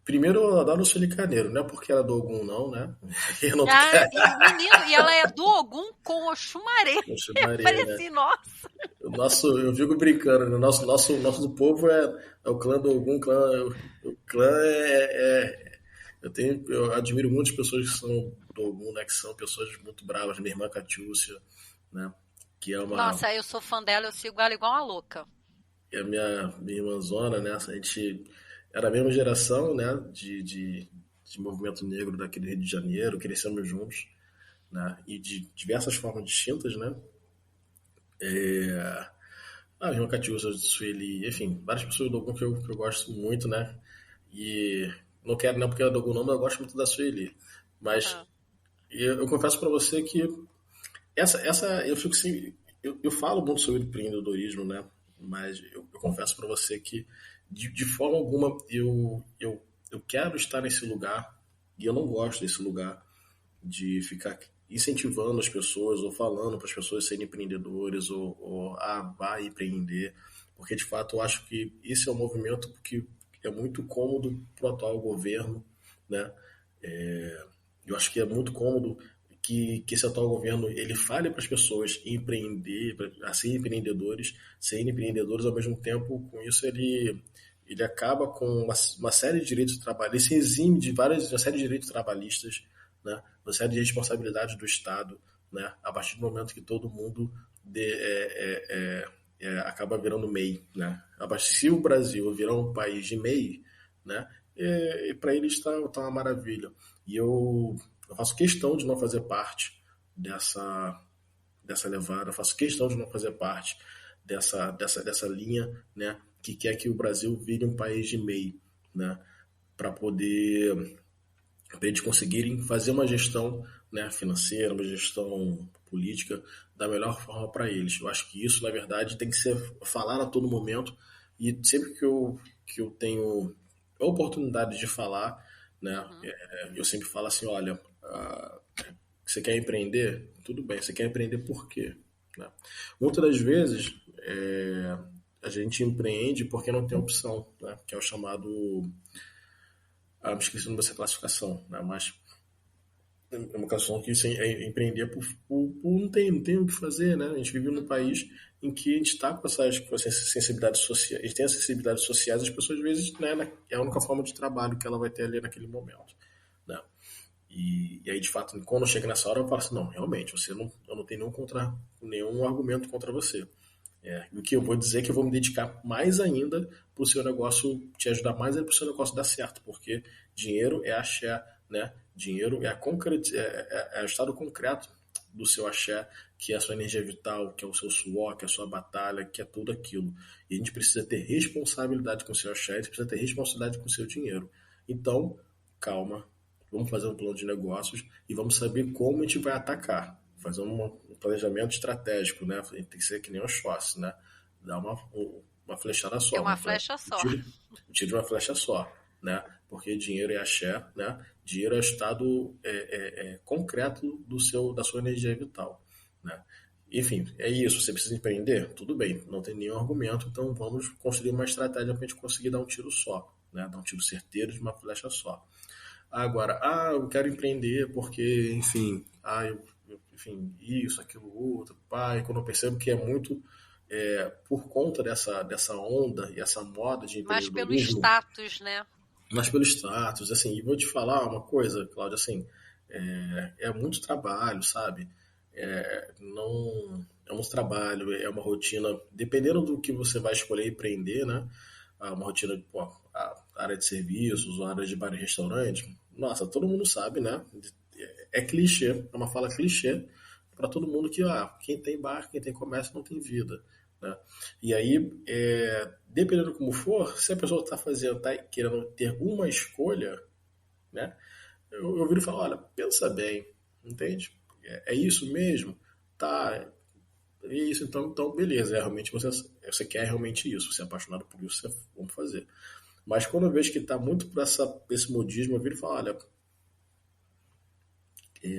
[SPEAKER 2] primeiro eu adoro o Sueli Carneiro, não é porque ela é do Ogum, não, né? Eu não
[SPEAKER 1] Ah,
[SPEAKER 2] quero.
[SPEAKER 1] menino, e ela é do Ogum com Oxumaré.
[SPEAKER 2] Poxa,
[SPEAKER 1] Eu
[SPEAKER 2] Maria,
[SPEAKER 1] falei
[SPEAKER 2] né?
[SPEAKER 1] assim, nossa.
[SPEAKER 2] Eu fico brincando, né? Nosso do povo é o clã do Ogum, o clã eu admiro muitas pessoas que são do Ogum, né? Que são pessoas muito bravas, minha irmã Catiúcia, né? Que é uma,
[SPEAKER 1] Nossa, eu sou fã dela, eu sigo ela igual uma louca.
[SPEAKER 2] é a minha irmãzona, né? A gente era a mesma geração, né? De movimento negro daquele Rio de Janeiro, crescemos juntos, né? E de diversas formas distintas, né? A Rima Catiúcia, Sueli, enfim, várias pessoas do Ogum que eu gosto muito, né? E não quero não porque ela é do Ogum não, mas eu gosto muito da Sueli. Mas
[SPEAKER 1] Aham.
[SPEAKER 2] eu confesso para você que eu fico assim, eu falo muito sobre empreendedorismo, né? Mas eu confesso para você que de forma alguma eu quero estar nesse lugar e eu não gosto desse lugar de ficar incentivando as pessoas ou falando para as pessoas serem empreendedores ou vai empreender, porque de fato eu acho que esse é um movimento que é muito cômodo para o atual governo, né? Eu acho que é muito cômodo que esse atual governo ele fale para as pessoas empreender, a serem empreendedores ao mesmo tempo, com isso ele acaba com uma série de direitos trabalhistas, ele se exime de uma série de direitos trabalhistas, né? Uma série de responsabilidades do Estado, né? A partir do momento que todo mundo acaba virando MEI, né? Se o Brasil virar um país de MEI, né? Para eles está uma maravilha. E eu faço questão de não fazer parte dessa levada, faço questão de não fazer parte dessa linha, né? Que quer que o Brasil vire um país de MEI, né? Para poder para eles conseguirem fazer uma gestão, né, financeira, uma gestão política da melhor forma para eles. Eu acho que isso, na verdade, tem que ser falado a todo momento e sempre que eu tenho a oportunidade de falar, né, eu sempre falo assim, olha, você quer empreender? Tudo bem, você quer empreender por quê? Né? Muitas das vezes a gente empreende porque não tem opção, né, que é o chamado me esqueci dessa classificação, né? Mas é uma classificação que empreender por não tem o que fazer, né? A gente vive num país em que a gente está com essas sensibilidades sociais, a gente tem as sensibilidades sociais, as pessoas às vezes, né, é a única forma de trabalho que ela vai ter ali naquele momento, né? E aí, de fato, quando chega nessa hora, eu falo assim, não, realmente, eu não tenho nenhum argumento contra você. E o que eu vou dizer é que eu vou me dedicar mais ainda para o seu negócio, te ajudar mais ainda para o seu negócio dar certo, porque dinheiro é axé, né? Dinheiro é o estado concreto do seu axé, que é a sua energia vital, que é o seu suor, que é a sua batalha, que é tudo aquilo. E a gente precisa ter responsabilidade com o seu axé, a gente precisa ter responsabilidade com o seu dinheiro. Então, calma, vamos fazer um plano de negócios e vamos saber como a gente vai atacar. Fazer um planejamento estratégico, né? Tem que ser que nem o Schwarz, né? Dar uma flechada só.
[SPEAKER 1] É uma flecha só.
[SPEAKER 2] Tiro de uma flecha só, né? Porque dinheiro é axé, né? Dinheiro é o estado concreto da sua energia vital, né? Enfim, é isso. Você precisa empreender? Tudo bem, não tem nenhum argumento, então vamos construir uma estratégia para a gente conseguir dar um tiro só, né? Dar um tiro certeiro de uma flecha só. Agora, eu quero empreender porque, enfim, enfim, isso, aquilo, outro, pai, quando eu percebo que é muito por conta dessa onda e essa moda de
[SPEAKER 1] Mas
[SPEAKER 2] empreendedorismo.
[SPEAKER 1] pelo status, né?
[SPEAKER 2] Mas pelo status, assim, e vou te falar uma coisa, Cláudia, assim, é muito trabalho, sabe? Não, é muito trabalho, é uma rotina, dependendo do que você vai escolher empreender, né? Uma rotina, pô, a área de serviços, a área de bar e restaurante, nossa, todo mundo sabe, né? É clichê, é uma fala clichê para todo mundo que quem tem bar, quem tem comércio não tem vida, né? E aí, dependendo como for, se a pessoa está querendo ter uma escolha, né? Eu viro e falo, olha, pensa bem, entende? É isso mesmo? Tá, é isso, então beleza, realmente você quer realmente isso, você é apaixonado por isso, vamos fazer. Mas quando eu vejo que está muito para esse modismo, eu viro e falo, olha,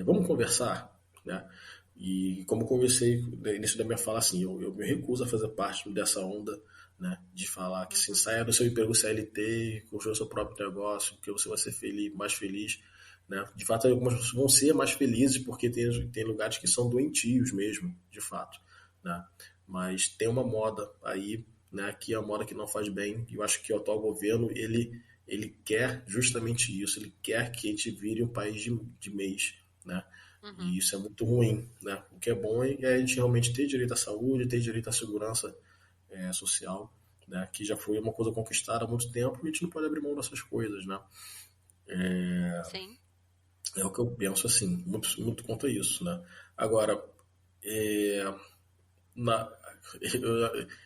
[SPEAKER 2] vamos conversar, né? E como eu conversei no início da minha fala, assim, eu me recuso a fazer parte dessa onda, né? De falar que se saia do seu emprego CLT, construa o seu próprio negócio, que você vai ser mais feliz, né? De fato, algumas vão ser mais felizes porque tem lugares que são doentios mesmo, de fato, né? Mas tem uma moda aí, né? Que é a moda que não faz bem. E eu acho que o atual governo, ele quer justamente isso. Ele quer que a gente vire um país de MEIs, né? E isso é muito ruim, né? O que é bom é a gente realmente ter direito à saúde, ter direito à segurança social, né? Que já foi uma coisa conquistada há muito tempo e a gente não pode abrir mão dessas coisas, né?
[SPEAKER 1] Sim.
[SPEAKER 2] É o que eu penso, assim, muito, muito quanto a isso, né? Agora, na,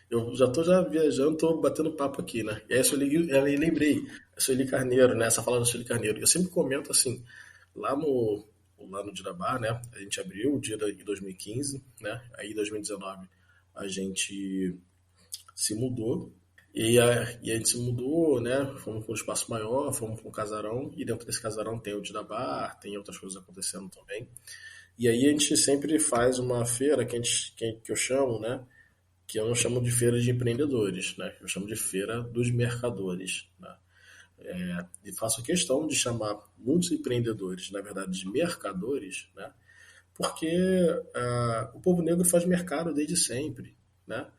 [SPEAKER 2] eu já viajando, tô batendo papo aqui, né? E aí eu lembrei, a Sueli Carneiro, né? Essa fala da Sueli Carneiro. Eu sempre comento assim, lá no Dirabá, né? A gente abriu o dia em 2015, né? Aí em 2019 a gente se mudou. E a gente se mudou, né? Fomos para um espaço maior, fomos para um casarão, e dentro desse casarão tem o Dirabá, tem outras coisas acontecendo também. E aí a gente sempre faz uma feira que eu chamo, né? Que eu não chamo de feira de empreendedores, né? Eu chamo de feira dos mercadores, né? E faço questão de chamar muitos empreendedores, na verdade, de mercadores, né? Porque o povo negro faz mercado desde sempre, né?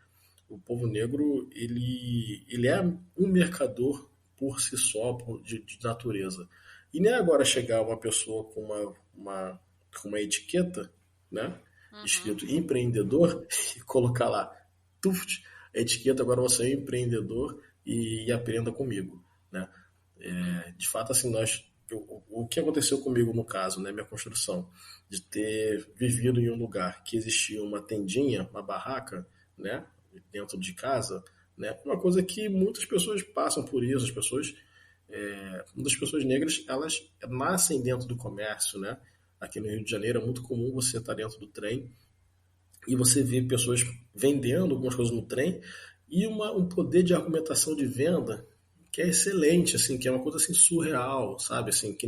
[SPEAKER 2] O povo negro, ele é um mercador por si só, de natureza. E nem agora chegar uma pessoa com uma etiqueta, né?
[SPEAKER 1] Uhum.
[SPEAKER 2] Escrito empreendedor, e colocar lá, tuft, a etiqueta, agora você é empreendedor e aprenda comigo, né? De fato, assim, o que aconteceu comigo no caso, né, minha construção, de ter vivido em um lugar que existia uma tendinha, uma barraca, né, dentro de casa, né, uma coisa que muitas pessoas passam por isso, muitas pessoas negras, elas nascem dentro do comércio, né, aqui no Rio de Janeiro é muito comum você estar dentro do trem e você vê pessoas vendendo algumas coisas no trem e um poder de argumentação de venda que é excelente, assim, que é uma coisa assim surreal, sabe, assim, que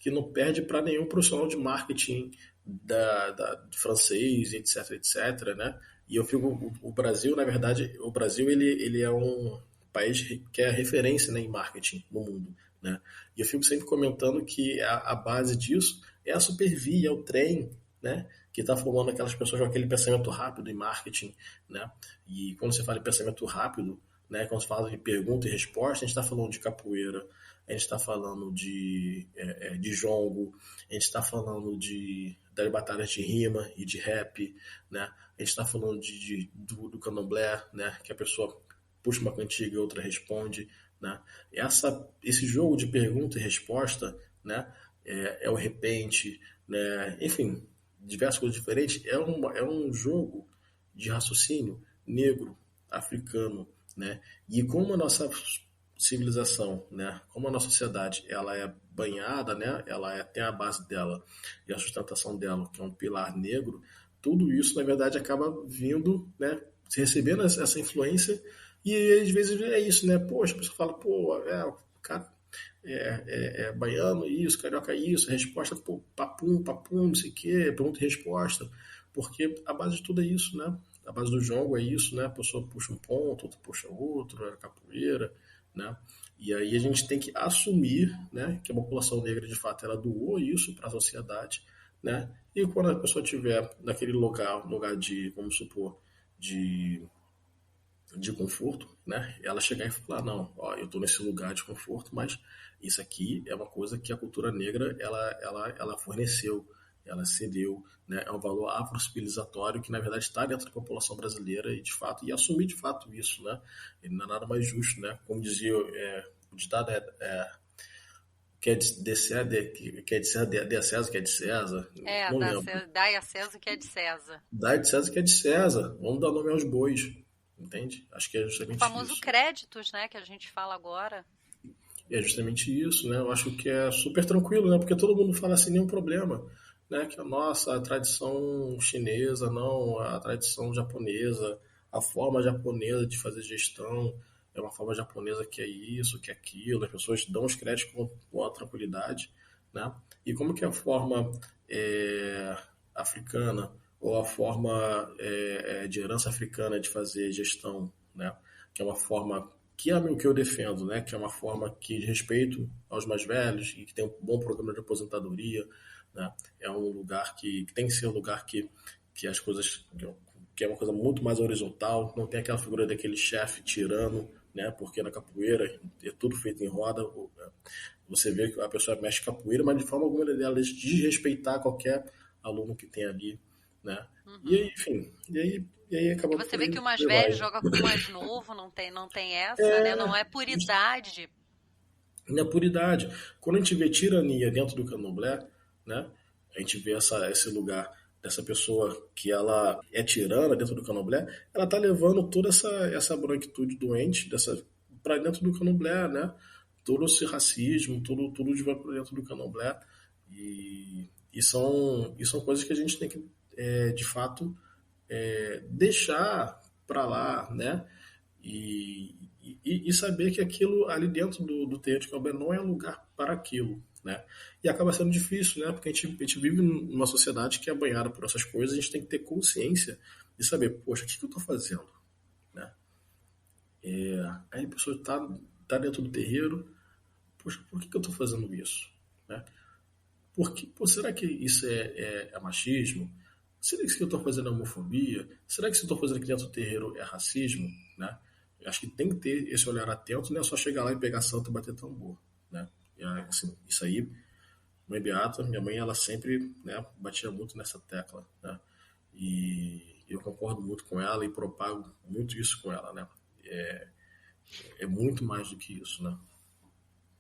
[SPEAKER 2] que não perde para nenhum profissional de marketing de francês, etc, etc, né? E eu fico, o Brasil, na verdade, o Brasil ele é um país que é referência, né, em marketing no mundo, né? E eu fico sempre comentando que a base disso é a Supervia, é o trem, né? Que está formando aquelas pessoas com aquele pensamento rápido em marketing, né? E quando você fala em pensamento rápido, né? Quando se fala de pergunta e resposta, a gente está falando de capoeira, a gente está falando de jongo, a gente está falando das batalhas de rima e de rap, né? A gente está falando do candomblé, né? Que a pessoa puxa uma cantiga e outra responde, né? Esse jogo de pergunta e resposta, né? É o repente, né? Enfim, diversas coisas diferentes. É um jogo de raciocínio negro, africano, né? E como a nossa civilização, né? Como a nossa sociedade, ela é banhada, né? Tem a base dela e a sustentação dela, que é um pilar negro. Tudo isso, na verdade, acaba vindo, né? Recebendo essa influência e às vezes é isso, né? Poxa, a pessoa fala, pô, o cara é baiano isso, carioca isso, a resposta, pô, papum, papum, não sei o quê, pergunta e resposta, porque a base de tudo é isso, né? A base do jogo é isso, né? A pessoa puxa um ponto, outra puxa outro, é capoeira, né? E aí a gente tem que assumir, né, que a população negra de fato ela doou isso para a sociedade, né? E quando a pessoa tiver naquele lugar de, vamos supor, de de conforto, né? Ela chegar e falar, não, ó, eu estou nesse lugar de conforto, mas isso aqui é uma coisa que a cultura negra ela forneceu, ela cedeu, né? É um valor afro-civilizatório que na verdade está dentro da população brasileira e de fato e assumir de fato isso, né? E não é nada mais justo, né? Como dizia o ditado quer de César, dê a César, que é de César, não lembro.
[SPEAKER 1] Dai a César o que é de César.
[SPEAKER 2] Dá de César que é de César. Vamos dar nome aos bois. Entende? Acho que é
[SPEAKER 1] O
[SPEAKER 2] justamente
[SPEAKER 1] famoso
[SPEAKER 2] isso.
[SPEAKER 1] créditos, né, que a gente fala agora.
[SPEAKER 2] E é justamente isso, né? Eu acho que é super tranquilo, né? Porque todo mundo fala sem nenhum problema, né? Que nossa, a tradição chinesa, não, a tradição japonesa, a forma japonesa de fazer gestão é uma forma japonesa que é isso, que é aquilo. As pessoas dão os créditos com a tranquilidade, né? E como que é a forma africana ou a forma de herança africana de fazer gestão, né? Que é uma forma que é o que eu defendo, né? Que é uma forma que de respeito aos mais velhos e que tem um bom programa de aposentadoria, né? É um lugar que tem que ser um lugar que as coisas que é uma coisa muito mais horizontal, não tem aquela figura daquele chefe tirano, né? Porque na capoeira é tudo feito em roda, você vê que a pessoa mexe capoeira, mas de forma alguma ela desrespeitar qualquer aluno que tem ali, né? E aí,
[SPEAKER 1] Uhum.
[SPEAKER 2] enfim, e aí
[SPEAKER 1] E
[SPEAKER 2] acaba
[SPEAKER 1] você
[SPEAKER 2] por
[SPEAKER 1] vê
[SPEAKER 2] aí,
[SPEAKER 1] que o mais
[SPEAKER 2] por aí
[SPEAKER 1] velho
[SPEAKER 2] vai.
[SPEAKER 1] joga com o mais novo, não tem essa, né? Não é por idade.
[SPEAKER 2] Na puridade. Quando a gente vê tirania dentro do candomblé, né? A gente vê esse lugar dessa pessoa que ela é tirana dentro do candomblé, ela tá levando toda essa branquitude doente para dentro do candomblé, né? Todo esse racismo, tudo de vai para dentro do candomblé. E são coisas que a gente tem que, de fato, deixar para lá, né? E saber que aquilo ali dentro do terreiro de candomblé não é lugar para aquilo, né? E acaba sendo difícil, né? Porque a gente vive numa sociedade que é banhada por essas coisas, a gente tem que ter consciência de saber, poxa, o que eu estou fazendo, né? Aí a pessoa tá dentro do terreiro, poxa, por que eu estou fazendo isso, né? Porque, pô, será que isso é machismo? Será que isso que eu estou fazendo é homofobia? Será que isso que eu estou fazendo aqui dentro do terreiro é racismo? Né? Eu acho que tem que ter esse olhar atento, não é só chegar lá e pegar santo e bater tambor. Né? E, assim, isso aí, mãe beata, minha mãe, ela sempre, né, batia muito nessa tecla, né? E eu concordo muito com ela e propago muito isso com ela, né? É muito mais do que isso, né?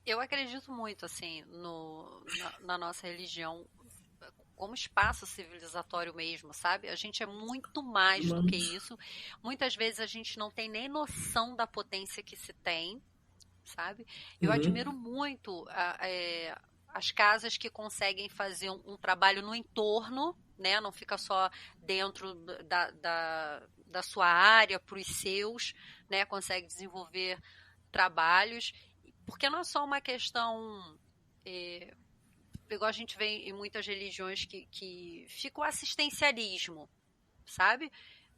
[SPEAKER 1] Eu acredito muito, assim, na nossa religião como espaço civilizatório mesmo, sabe? A gente é muito mais do que
[SPEAKER 2] Mas,
[SPEAKER 1] isso. Muitas vezes a gente não tem nem noção da potência que se tem, sabe? Eu admiro
[SPEAKER 2] uhum,
[SPEAKER 1] muito as casas que conseguem fazer um trabalho no entorno, né? Não fica só dentro da sua área, para os seus, né? Consegue desenvolver trabalhos, porque não é só uma questão, igual a gente vê em muitas religiões que fica o assistencialismo, sabe?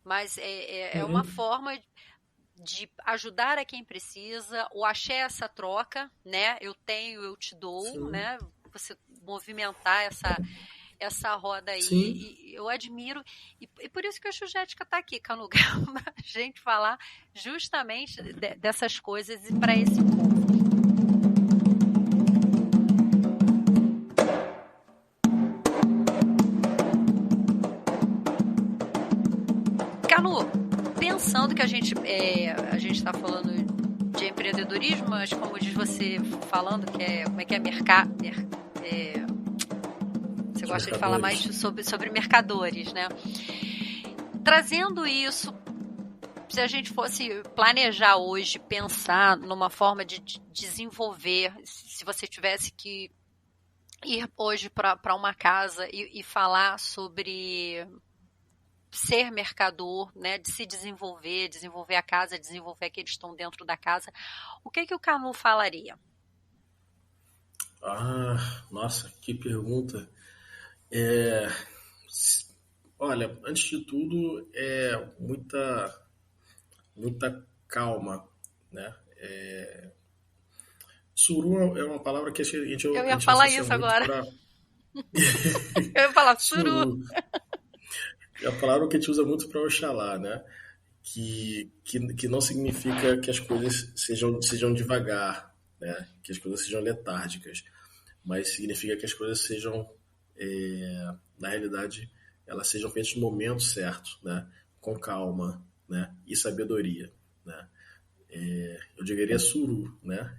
[SPEAKER 1] Mas é uma
[SPEAKER 2] uhum,
[SPEAKER 1] forma de ajudar a quem precisa, o axé é essa troca, né? Eu tenho, eu te dou,
[SPEAKER 2] sim,
[SPEAKER 1] né? Você movimentar essa roda aí,
[SPEAKER 2] sim.
[SPEAKER 1] e eu admiro, e por isso que a Xugética está aqui, Canuga, para a gente falar justamente dessas coisas e para esse povo. Canu, pensando que a gente está falando de empreendedorismo, mas como diz você falando que como é que é mercado, você
[SPEAKER 2] Os
[SPEAKER 1] gosta de falar mais
[SPEAKER 2] mercadores.
[SPEAKER 1] sobre mercadores, né? Trazendo isso, se a gente fosse planejar hoje, pensar numa forma de desenvolver, se você tivesse que ir hoje para uma casa e falar sobre ser mercador, né, de se desenvolver, desenvolver a casa, desenvolver aqueles que estão dentro da casa, o que o Canu falaria?
[SPEAKER 2] Nossa, que pergunta. É, olha, antes de tudo, muita calma, né? Suru é uma palavra que
[SPEAKER 1] Eu
[SPEAKER 2] a
[SPEAKER 1] ia
[SPEAKER 2] gente
[SPEAKER 1] falar
[SPEAKER 2] associa
[SPEAKER 1] isso
[SPEAKER 2] muito
[SPEAKER 1] agora.
[SPEAKER 2] para
[SPEAKER 1] Eu ia falar suru.
[SPEAKER 2] Suru. É a palavra que a gente usa muito para Oxalá, né? Que não significa que as coisas sejam devagar, né? Que as coisas sejam letárgicas, mas significa que as coisas sejam, na realidade, elas sejam feitas no momento certo, né? Com calma, né? E sabedoria, né? Eu diria suru, né?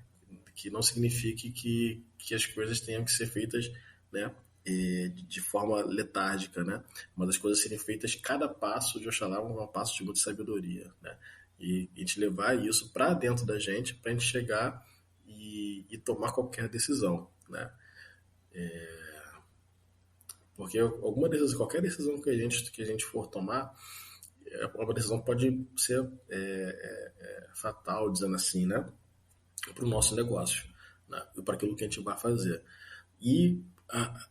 [SPEAKER 2] Que não signifique que as coisas tenham que ser feitas, né? De forma letárgica, né? Mas as coisas serem feitas, cada passo de Oxalá é um passo de muita sabedoria, né? E a gente levar isso para dentro da gente, para a gente chegar e tomar qualquer decisão, né? Porque qualquer decisão que a gente for tomar, uma decisão pode ser fatal, dizendo assim, né? Para o nosso negócio, né? E para aquilo que a gente vai fazer. E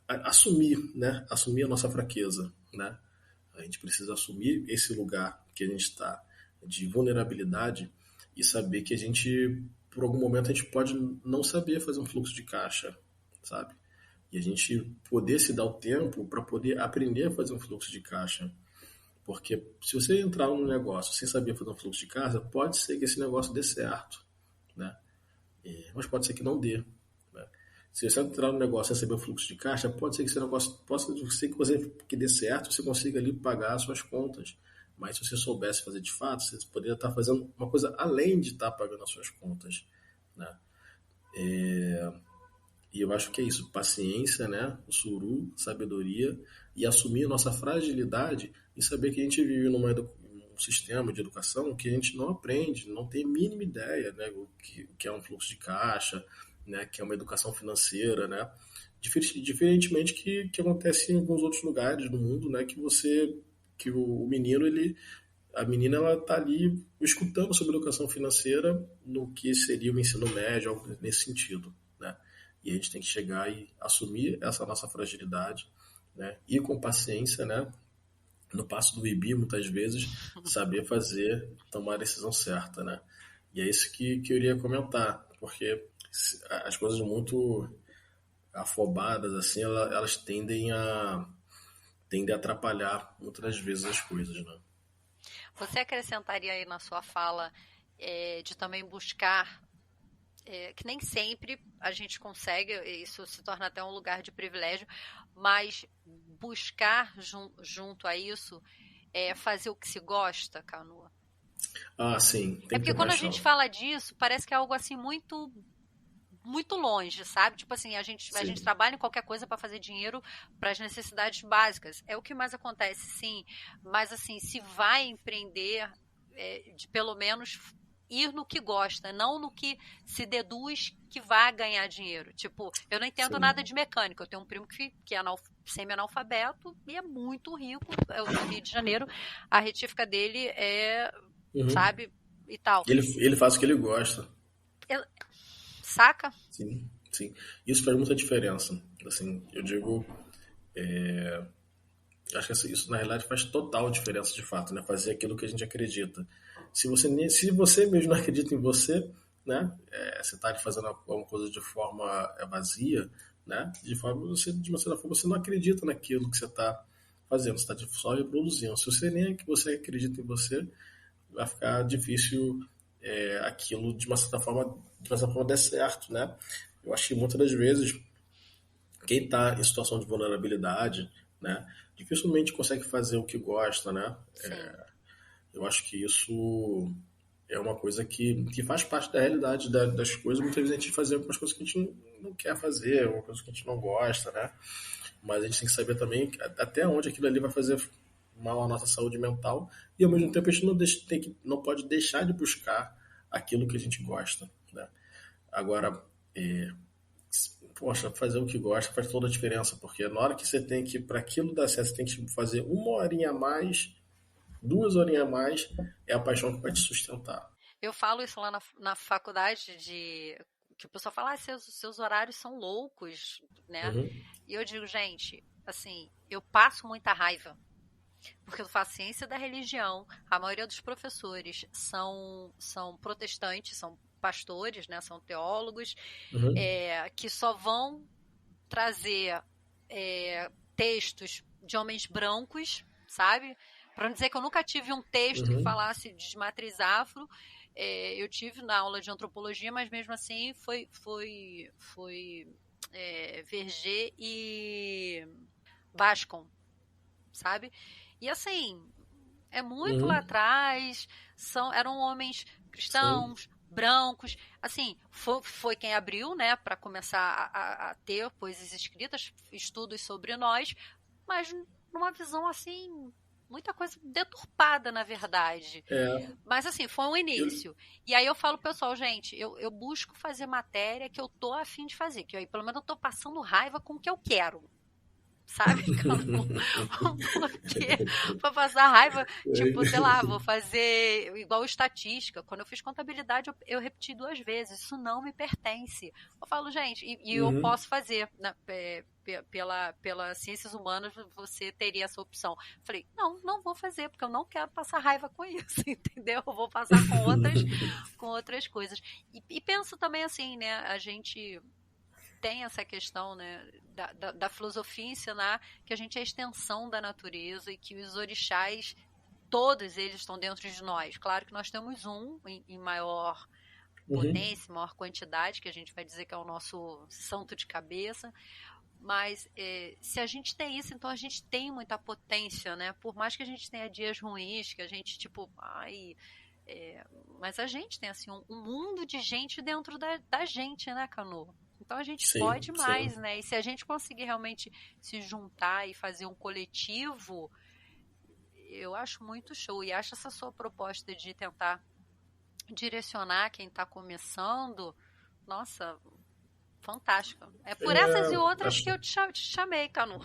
[SPEAKER 2] assumir, né? Assumir a nossa fraqueza, né? A gente precisa assumir esse lugar que a gente está de vulnerabilidade e saber que a gente, por algum momento, a gente pode não saber fazer um fluxo de caixa, sabe? E a gente poder se dar o tempo para poder aprender a fazer um fluxo de caixa. Porque se você entrar num negócio sem saber fazer um fluxo de caixa, pode ser que esse negócio dê certo, né? Mas pode ser que não dê. Né? Se você entrar no negócio e receber o fluxo de caixa, pode ser que esse negócio possa ser que você que dê certo, você consiga ali pagar as suas contas. Mas se você soubesse fazer de fato, você poderia estar fazendo uma coisa além de estar pagando as suas contas. Né? E eu acho que é isso, paciência, né? O suru, sabedoria e assumir a nossa fragilidade e saber que a gente vive num sistema de educação que a gente não aprende, não tem a mínima ideia, né? O que é um fluxo de caixa, né? Que é uma educação financeira, né? Diferentemente que acontece em alguns outros lugares do mundo, né? Que o menino, a menina, ela tá ali escutando sobre educação financeira no que seria o ensino médio, algo nesse sentido, né? E a gente tem que chegar e assumir essa nossa fragilidade, né? E com paciência, né? No passo do Ibi, muitas vezes, saber fazer, tomar a decisão certa, né? E é isso que eu iria comentar, porque as coisas muito afobadas, assim, elas tendem a atrapalhar muitas das vezes as coisas, né?
[SPEAKER 1] Você acrescentaria aí na sua fala de também buscar que nem sempre a gente consegue, isso se torna até um lugar de privilégio, mas buscar junto a isso é fazer o que se gosta, Canoa.
[SPEAKER 2] Ah, sim,
[SPEAKER 1] É
[SPEAKER 2] tem que
[SPEAKER 1] porque
[SPEAKER 2] ter
[SPEAKER 1] quando a gente
[SPEAKER 2] paixão.
[SPEAKER 1] fala disso, parece que é algo assim muito longe, sabe? Tipo assim, a gente
[SPEAKER 2] Sim.
[SPEAKER 1] trabalha em qualquer coisa para fazer dinheiro para as necessidades básicas. É o que mais acontece, sim. Mas assim, se vai empreender, de pelo menos ir no que gosta, não no que se deduz que vai ganhar dinheiro. Tipo, eu não entendo nada
[SPEAKER 2] Sim.
[SPEAKER 1] de mecânica. Eu tenho um primo que é semi-analfabeto e é muito rico. No Rio de Janeiro, a retífica dele é,
[SPEAKER 2] Uhum.
[SPEAKER 1] sabe, e tal.
[SPEAKER 2] Ele faz o que ele gosta.
[SPEAKER 1] Eu- Saca?
[SPEAKER 2] Sim, sim. Isso faz muita diferença. Assim, eu digo, acho que isso na realidade faz total diferença de fato, né? Fazer aquilo que a gente acredita. Se você mesmo não acredita em você, né? Você está fazendo alguma coisa de forma vazia, né? De uma certa forma você não acredita naquilo que você está fazendo, você está só reproduzindo. Se você nem que você acredita em você, vai ficar difícil aquilo de uma certa forma der certo, né? Eu acho que muitas das vezes quem está em situação de vulnerabilidade, né, dificilmente consegue fazer o que gosta, né?
[SPEAKER 1] Sim.
[SPEAKER 2] Eu acho que isso é uma coisa que faz parte da realidade das coisas. Muitas vezes a gente faz algumas coisas que a gente não quer fazer, alguma coisa que a gente não gosta, né? Mas a gente tem que saber também até onde aquilo ali vai fazer mal à nossa saúde mental e ao mesmo tempo a gente não pode deixar de buscar aquilo que a gente gosta, né? Agora, poxa, fazer o que gosta faz toda a diferença, porque na hora que você tem que, para aquilo dar certo, você tem que fazer uma horinha a mais, 2 horinhas a mais, é a paixão que vai te sustentar.
[SPEAKER 1] Eu falo isso lá na faculdade de que o pessoal fala, seus horários são loucos, né?
[SPEAKER 2] Uhum,
[SPEAKER 1] E eu digo, gente, assim, eu passo muita raiva, porque eu faço ciência da religião, a maioria dos professores são protestantes, são pastores, né? São teólogos,
[SPEAKER 2] uhum,
[SPEAKER 1] que só vão trazer textos de homens brancos, sabe? Para não dizer que eu nunca tive um texto que
[SPEAKER 2] uhum,
[SPEAKER 1] falasse de matriz afro. Eu tive na aula de antropologia, mas mesmo assim foi Verger e Bascom, sabe? E assim, é muito lá
[SPEAKER 2] uhum,
[SPEAKER 1] atrás, eram homens
[SPEAKER 2] sim,
[SPEAKER 1] cristãos, brancos, assim, foi quem abriu, né, para começar a ter coisas escritas, estudos sobre nós, mas numa visão assim, muita coisa deturpada, na verdade.
[SPEAKER 2] é,
[SPEAKER 1] Mas assim, foi um
[SPEAKER 2] eu,
[SPEAKER 1] início. E aí eu falo, pessoal, gente, eu busco fazer matéria que eu tô afim de fazer, que aí pelo menos eu tô passando raiva com o que eu quero, sabe? Porque pra passar raiva, tipo, sei lá, vou fazer igual estatística. Quando eu fiz contabilidade, eu repeti 2 vezes. Isso não me pertence. Eu falo, gente, e eu
[SPEAKER 2] uhum,
[SPEAKER 1] posso fazer, né, pela ciências humanas, você teria essa opção. Falei, não vou fazer, porque eu não quero passar raiva com isso, entendeu? Eu vou passar com outras coisas. E penso também assim, né? A gente tem essa questão, né, da filosofia ensinar que a gente é a extensão da natureza e que os orixás, todos eles estão dentro de nós. Claro que nós temos um em maior
[SPEAKER 2] uhum,
[SPEAKER 1] potência, maior quantidade, que a gente vai dizer que é o nosso santo de cabeça, mas se a gente tem isso, então a gente tem muita potência, né? Por mais que a gente tenha dias ruins, que a gente, tipo, mas a gente tem, assim, um mundo de gente dentro da gente, né, Canu? Então a gente
[SPEAKER 2] sim,
[SPEAKER 1] pode
[SPEAKER 2] sim.
[SPEAKER 1] mais, né? E se a gente conseguir realmente se juntar e fazer um coletivo, eu acho muito show. E acho essa sua proposta de tentar direcionar quem está começando, nossa, fantástica. É por essas e outras que
[SPEAKER 2] Acho...
[SPEAKER 1] eu te chamei, Canu.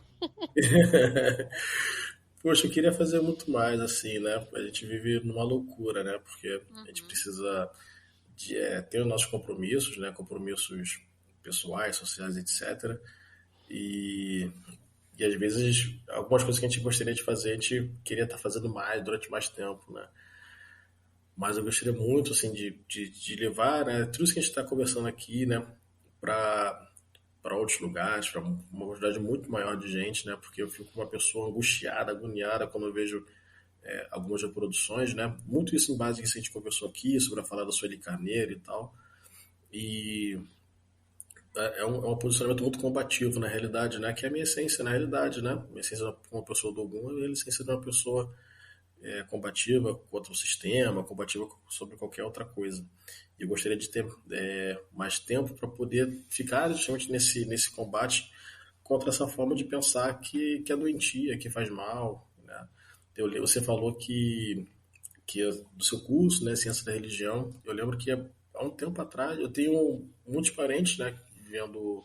[SPEAKER 2] Poxa, eu queria fazer muito mais, assim, né? A gente vive numa loucura, né? Porque a gente
[SPEAKER 1] Uhum,
[SPEAKER 2] precisa ter os nossos compromissos, né? Compromissos pessoais, sociais, etc. E, e às vezes algumas coisas que a gente gostaria de fazer, a gente queria estar fazendo mais, durante mais tempo, né? Mas eu gostaria muito, assim, de levar, né, tudo isso que a gente está conversando aqui, né, para outros lugares, para uma quantidade muito maior de gente, né? Porque eu fico uma pessoa angustiada, agoniada quando eu vejo algumas reproduções, né? Muito isso em base que a gente conversou aqui, sobre a falar da Sueli Carneiro e tal. E é um posicionamento muito combativo na realidade, né? Que é a minha essência na realidade, né? Minha essência como uma pessoa do Ogum é a essência de uma pessoa combativa contra o sistema, combativa sobre qualquer outra coisa. E eu gostaria de ter mais tempo para poder ficar justamente nesse combate contra essa forma de pensar que é doentia, que faz mal, né? Você falou que é do seu curso, né, Ciência da Religião. Eu lembro que há um tempo atrás eu tenho muitos parentes, né, vivendo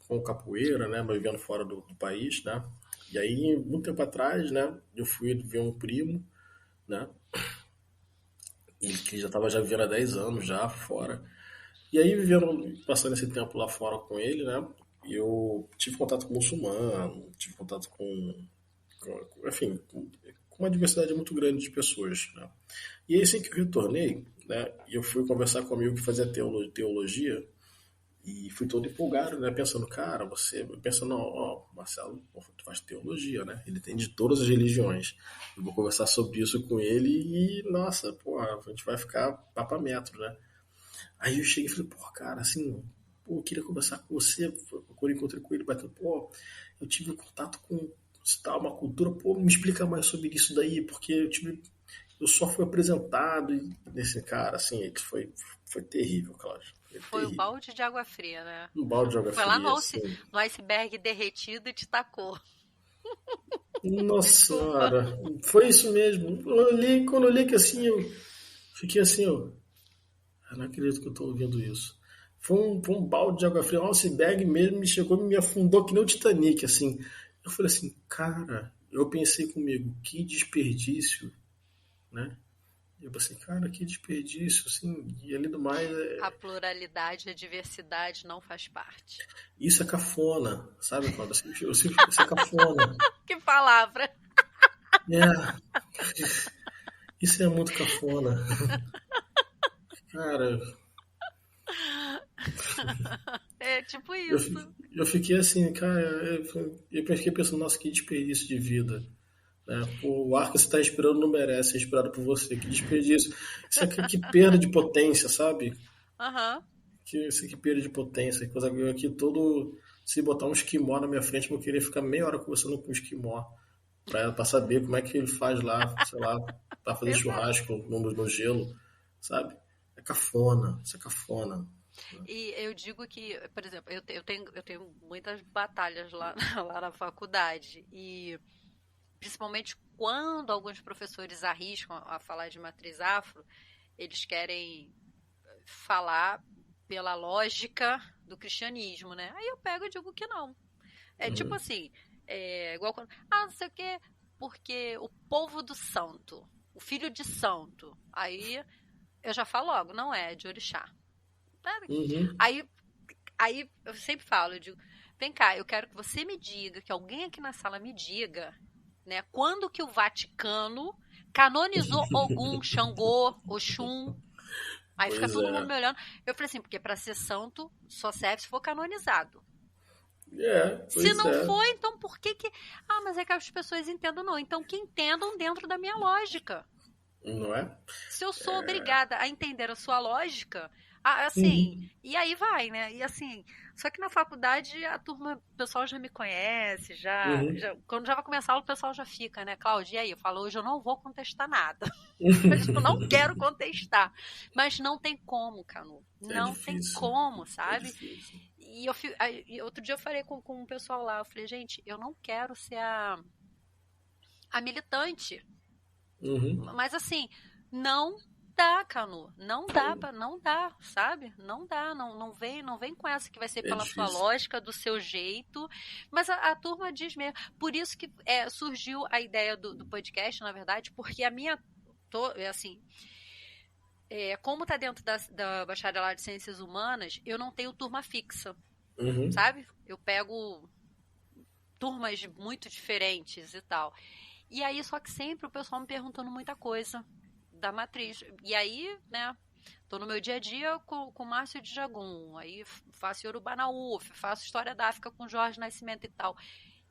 [SPEAKER 2] com capoeira, né, mas vivendo fora do país, né. E aí, muito tempo atrás, né, eu fui ver um primo, né, e que já vivendo há 10 anos já fora. E aí, passando esse tempo lá fora com ele, né, eu tive contato com muçulmano, tive contato enfim, com uma diversidade muito grande de pessoas, né. E aí, assim que eu retornei, né, eu fui conversar com um amigo que fazia teologia e fui todo empolgado, né, pensando, cara, pensando, ó, Marcelo, pô, tu faz teologia, né, ele tem de todas as religiões, eu vou conversar sobre isso com ele e, nossa, pô, a gente vai ficar papo a metro, né. Aí eu cheguei e falei, pô, cara, assim, pô, eu queria conversar com você, quando eu encontrei com ele, batendo, pô, eu tive um contato com tal, uma cultura, pô, me explica mais sobre isso daí, porque eu só fui apresentado nesse cara, assim, foi terrível, Cláudio.
[SPEAKER 1] Foi o balde de água fria, né?
[SPEAKER 2] Um balde de água
[SPEAKER 1] Foi lá
[SPEAKER 2] fria, assim.
[SPEAKER 1] no iceberg derretido e te tacou.
[SPEAKER 2] Nossa
[SPEAKER 1] Desculpa.
[SPEAKER 2] senhora, foi isso mesmo. Quando eu olhei que assim, eu fiquei assim, eu não acredito que eu tô ouvindo isso. Foi um balde de água fria, um iceberg mesmo, me chegou e me afundou que nem o Titanic, assim. Eu falei assim, cara, eu pensei comigo, que desperdício, né? Eu pensei, cara, que desperdício, assim, e além do mais,
[SPEAKER 1] A pluralidade, a diversidade não faz parte.
[SPEAKER 2] isso é cafona, sabe, Cláudio? Isso é cafona.
[SPEAKER 1] Que palavra!
[SPEAKER 2] É, isso é muito cafona. Cara,
[SPEAKER 1] É tipo
[SPEAKER 2] eu,
[SPEAKER 1] isso.
[SPEAKER 2] eu fiquei assim, cara, eu fiquei pensando, nossa, que desperdício de vida. Né? Pô, o ar que você está respirando não merece ser respirado por você, que desperdício. Isso aqui, que perda de potência, sabe?
[SPEAKER 1] Aham.
[SPEAKER 2] Isso aqui perda de potência, coisa que eu aqui todo. Se botar um esquimó na minha frente, eu vou querer ficar meia hora conversando com o esquimó. Pra saber como é que ele faz lá, sei lá, pra fazer
[SPEAKER 1] Exato.
[SPEAKER 2] churrasco no gelo, sabe? É cafona, isso é cafona.
[SPEAKER 1] E eu digo que, por exemplo, eu tenho muitas batalhas lá, lá na faculdade. E principalmente quando alguns professores arriscam a falar de matriz afro, eles querem falar pela lógica do cristianismo, né? Aí eu pego e digo que não. É tipo
[SPEAKER 2] Uhum.
[SPEAKER 1] assim, igual quando. Ah, não sei o quê, porque o povo do santo, o filho de santo. Aí eu já falo logo, não é de orixá.
[SPEAKER 2] Uhum.
[SPEAKER 1] Aí, aí eu sempre falo, eu digo, vem cá, eu quero que você me diga, que alguém aqui na sala me diga, né, quando que o Vaticano canonizou Ogum, Xangô, Oxum. Aí fica
[SPEAKER 2] Pois
[SPEAKER 1] todo mundo
[SPEAKER 2] é.
[SPEAKER 1] me olhando. Eu falei assim, porque para ser santo só serve se for canonizado. Se
[SPEAKER 2] Pois
[SPEAKER 1] não
[SPEAKER 2] é.
[SPEAKER 1] for, então por que que... Ah, mas é que as pessoas entendam, não. Então que entendam dentro da minha lógica.
[SPEAKER 2] Não é?
[SPEAKER 1] Se eu sou obrigada a entender a sua lógica, assim,
[SPEAKER 2] Uhum.
[SPEAKER 1] e aí vai, né? E assim, só que na faculdade a turma, o pessoal já me conhece,
[SPEAKER 2] Uhum.
[SPEAKER 1] quando já vai começar a aula, o pessoal já fica, né? Cláudia, e aí? Eu falo, hoje eu não vou contestar nada. Hoje eu não quero contestar. Mas não tem como, Canu.
[SPEAKER 2] É
[SPEAKER 1] Não tem
[SPEAKER 2] difícil.
[SPEAKER 1] como,
[SPEAKER 2] É
[SPEAKER 1] sabe?
[SPEAKER 2] difícil.
[SPEAKER 1] E outro dia eu falei com um pessoal lá, eu falei, gente, eu não quero ser a militante.
[SPEAKER 2] Uhum.
[SPEAKER 1] Mas assim, não dá, Canu. Não dá, sabe? Não dá, não vem com essa que vai ser
[SPEAKER 2] É
[SPEAKER 1] pela sua
[SPEAKER 2] difícil.
[SPEAKER 1] lógica, do seu jeito. Mas a turma diz mesmo. Por isso que surgiu a ideia do podcast, na verdade, porque a minha. Assim, como tá dentro da bacharelado de Ciências Humanas, eu não tenho turma fixa,
[SPEAKER 2] Uhum.
[SPEAKER 1] sabe? Eu pego turmas muito diferentes e tal. E aí, só que sempre o pessoal me perguntando muita coisa da matriz. E aí, né, tô no meu dia a dia com o Márcio de Jagum, aí faço Yorubá na UF, faço História da África com Jorge Nascimento e tal.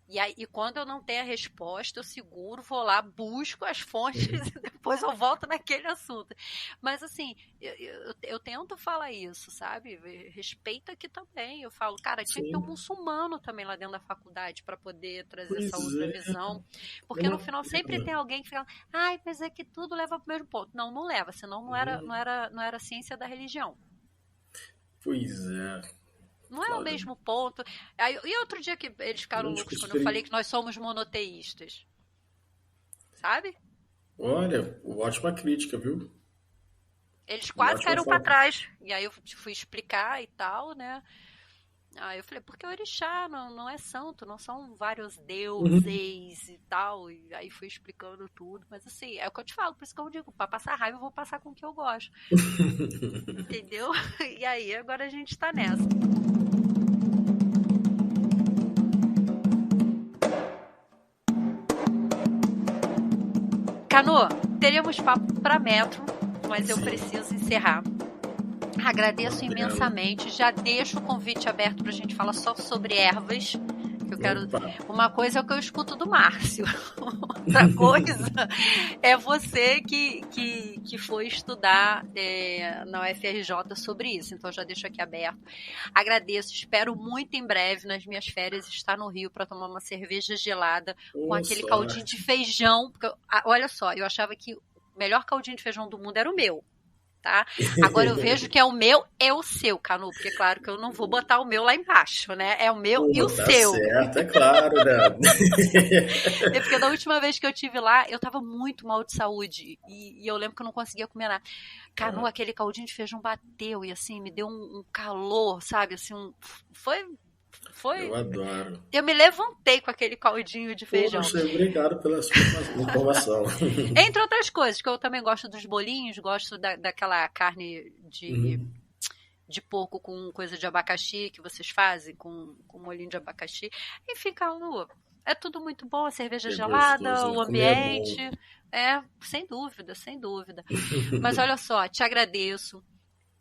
[SPEAKER 1] E aí, e quando eu não tenho a resposta, eu seguro, vou lá, busco as fontes
[SPEAKER 2] Uhum.
[SPEAKER 1] e depois eu volto naquele assunto. Mas assim, eu tento falar isso, sabe? Respeita aqui também. Eu falo, cara, tinha que ter um
[SPEAKER 2] Sim,
[SPEAKER 1] muçulmano também lá dentro da faculdade para poder trazer
[SPEAKER 2] pois
[SPEAKER 1] essa outra
[SPEAKER 2] é,
[SPEAKER 1] visão.
[SPEAKER 2] é
[SPEAKER 1] Porque no
[SPEAKER 2] uma
[SPEAKER 1] final sempre
[SPEAKER 2] pena.
[SPEAKER 1] tem alguém que fala, ai, mas é que tudo leva para o mesmo ponto. Não, não leva, senão não era ciência da religião.
[SPEAKER 2] Pois é,
[SPEAKER 1] Não é o
[SPEAKER 2] Cláudia.
[SPEAKER 1] mesmo ponto. Aí, e outro dia que eles ficaram
[SPEAKER 2] Grande
[SPEAKER 1] loucos quando eu falei
[SPEAKER 2] cosplay.
[SPEAKER 1] que nós somos monoteístas, sabe?
[SPEAKER 2] Olha, ótima crítica, viu?
[SPEAKER 1] Eles
[SPEAKER 2] Uma
[SPEAKER 1] quase
[SPEAKER 2] ótima
[SPEAKER 1] caíram para
[SPEAKER 2] forma.
[SPEAKER 1] trás. E aí eu fui explicar e tal, né? Aí eu falei, porque o orixá não é santo, não são vários
[SPEAKER 2] Uhum.
[SPEAKER 1] deuses e tal. E aí fui explicando tudo. Mas assim, é o que eu te falo, por isso que eu digo, para passar raiva eu vou passar com o que eu gosto. Entendeu? E aí agora a gente tá nessa. Cano, teríamos papo para metro, mas eu
[SPEAKER 2] Sim,
[SPEAKER 1] preciso encerrar.
[SPEAKER 2] uma
[SPEAKER 1] Agradeço
[SPEAKER 2] pena.
[SPEAKER 1] imensamente. Já deixo o convite aberto para a gente falar só sobre ervas. Que eu quero.
[SPEAKER 2] Opa,
[SPEAKER 1] Uma coisa é o que eu escuto do Márcio. Outra coisa é você que foi estudar na UFRJ sobre isso. Então já deixo aqui aberto. Agradeço. Espero muito em breve, nas minhas férias, estar no Rio para tomar uma cerveja gelada com
[SPEAKER 2] boa
[SPEAKER 1] aquele caldinho de
[SPEAKER 2] sorte.
[SPEAKER 1] feijão. Porque, olha só, eu achava que o melhor caldinho de feijão do mundo era o meu. Tá? Agora eu vejo que é o meu, é o seu, Canu, porque claro que eu não vou botar o meu lá embaixo, né? É o meu e o
[SPEAKER 2] Pô, tá
[SPEAKER 1] seu.
[SPEAKER 2] certo, é claro, né?
[SPEAKER 1] É porque da última vez que eu tive lá, eu tava muito mal de saúde e eu lembro que eu não conseguia comer nada. Canu,
[SPEAKER 2] Ah,
[SPEAKER 1] aquele caldinho de feijão bateu e assim, me deu um calor, sabe? Assim, foi,
[SPEAKER 2] eu
[SPEAKER 1] foi.
[SPEAKER 2] adoro.
[SPEAKER 1] Eu me levantei com aquele caldinho de feijão.
[SPEAKER 2] Poxa, obrigado pela sua informação.
[SPEAKER 1] Entre outras coisas, que eu também gosto dos bolinhos, gosto daquela carne
[SPEAKER 2] Uhum.
[SPEAKER 1] de porco com coisa de abacaxi que vocês fazem, com molhinho de abacaxi. Enfim, Calu, é tudo muito bom, a cerveja
[SPEAKER 2] É
[SPEAKER 1] gelada,
[SPEAKER 2] gostoso,
[SPEAKER 1] o
[SPEAKER 2] né? Comer é bom.
[SPEAKER 1] ambiente. É, sem dúvida, sem dúvida. Mas olha só, te agradeço.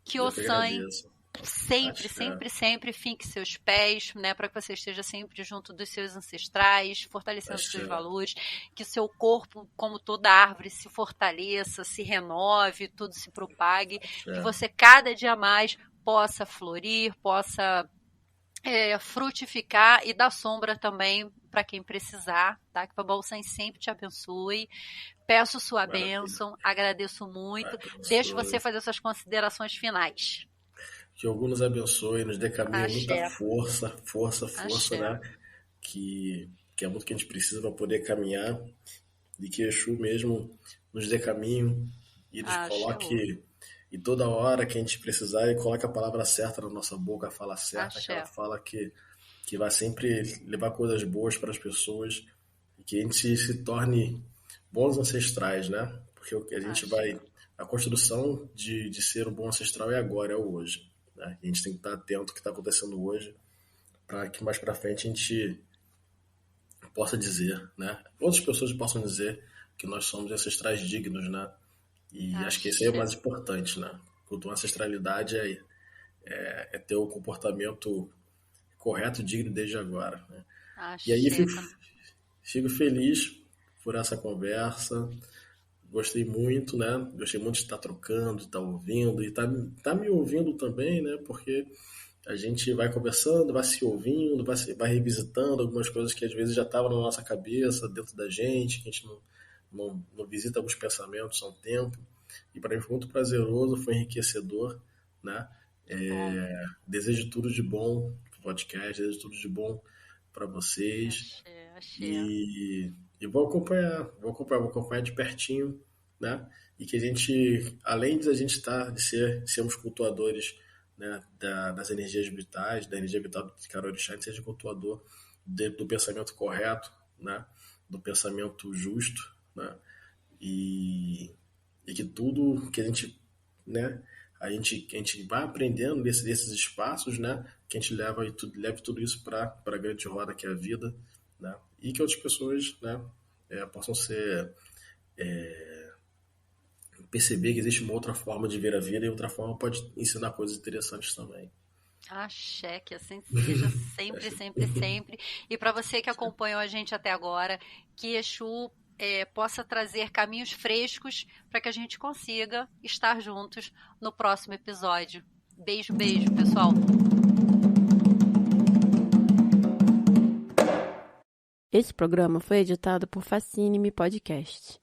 [SPEAKER 1] Que o
[SPEAKER 2] Eu que
[SPEAKER 1] San
[SPEAKER 2] agradeço.
[SPEAKER 1] sempre,
[SPEAKER 2] Axé,
[SPEAKER 1] sempre, sempre finque seus pés, né, para que você esteja sempre junto dos seus ancestrais, fortalecendo os seus
[SPEAKER 2] axé,
[SPEAKER 1] valores, que o seu corpo, como toda árvore, se fortaleça, se renove, tudo se propague, que
[SPEAKER 2] axé.
[SPEAKER 1] você cada dia mais possa florir, possa frutificar e dar sombra também para quem precisar, tá? Que o Babalsan sempre te abençoe. Peço sua
[SPEAKER 2] Maravilha.
[SPEAKER 1] bênção, agradeço muito.
[SPEAKER 2] Vai que
[SPEAKER 1] Deixo você
[SPEAKER 2] abençoe.
[SPEAKER 1] fazer suas considerações finais.
[SPEAKER 2] Que algum nos abençoe, nos dê caminho, muita
[SPEAKER 1] Axé,
[SPEAKER 2] força, força, força,
[SPEAKER 1] axé,
[SPEAKER 2] né? Que é muito que a gente precisa para poder caminhar. E que Exu mesmo nos dê caminho e nos
[SPEAKER 1] axé,
[SPEAKER 2] coloque. E toda hora que a gente precisar, ele coloque a palavra certa na nossa boca, a fala certa, aquela
[SPEAKER 1] axé,
[SPEAKER 2] fala que vai sempre levar coisas boas para as pessoas e que a gente se torne bons ancestrais, né? Porque a gente
[SPEAKER 1] axé,
[SPEAKER 2] vai. A construção de ser um bom ancestral é agora, é o hoje. Né? A gente tem que estar atento ao que está acontecendo hoje, para que mais para frente a gente possa dizer, né? Outras pessoas possam dizer que nós somos ancestrais dignos, né? E acho que esse é o
[SPEAKER 1] axé,
[SPEAKER 2] mais importante, né? Cultuar a ancestralidade é ter o comportamento correto e digno desde agora. Né? E aí
[SPEAKER 1] axé.
[SPEAKER 2] fico feliz por essa conversa. Gostei muito, né? Gostei muito de estar trocando, de estar ouvindo e tá me ouvindo também, né? Porque a gente vai conversando, vai se ouvindo, vai revisitando algumas coisas que às vezes já estavam na nossa cabeça, dentro da gente, que a gente não visita alguns pensamentos há um tempo. E para mim foi muito prazeroso, foi enriquecedor, né?
[SPEAKER 1] Que bom.
[SPEAKER 2] Desejo tudo de bom pro podcast, desejo tudo de bom para vocês.
[SPEAKER 1] Axé, axé.
[SPEAKER 2] E vou acompanhar de pertinho, né? E que a gente, além de a gente sermos cultuadores, né, das energias vitais, da energia vital de Carorixá, a gente seja cultuador do pensamento correto, né? Do pensamento justo, né? E, e que tudo que a gente, né? A gente vai aprendendo desses espaços, né? Que a gente leve tudo isso para a grande roda que é a vida, né? E que outras pessoas, né? Possam perceber que existe uma outra forma de ver a vida e outra forma pode ensinar coisas interessantes também.
[SPEAKER 1] Axé, que assim seja sempre, sempre, sempre. E para você que acompanhou a gente até agora, que Exu possa trazer caminhos frescos para que a gente consiga estar juntos no próximo episódio. Beijo, beijo, pessoal.
[SPEAKER 3] Esse programa foi editado por Fascine-me Podcast.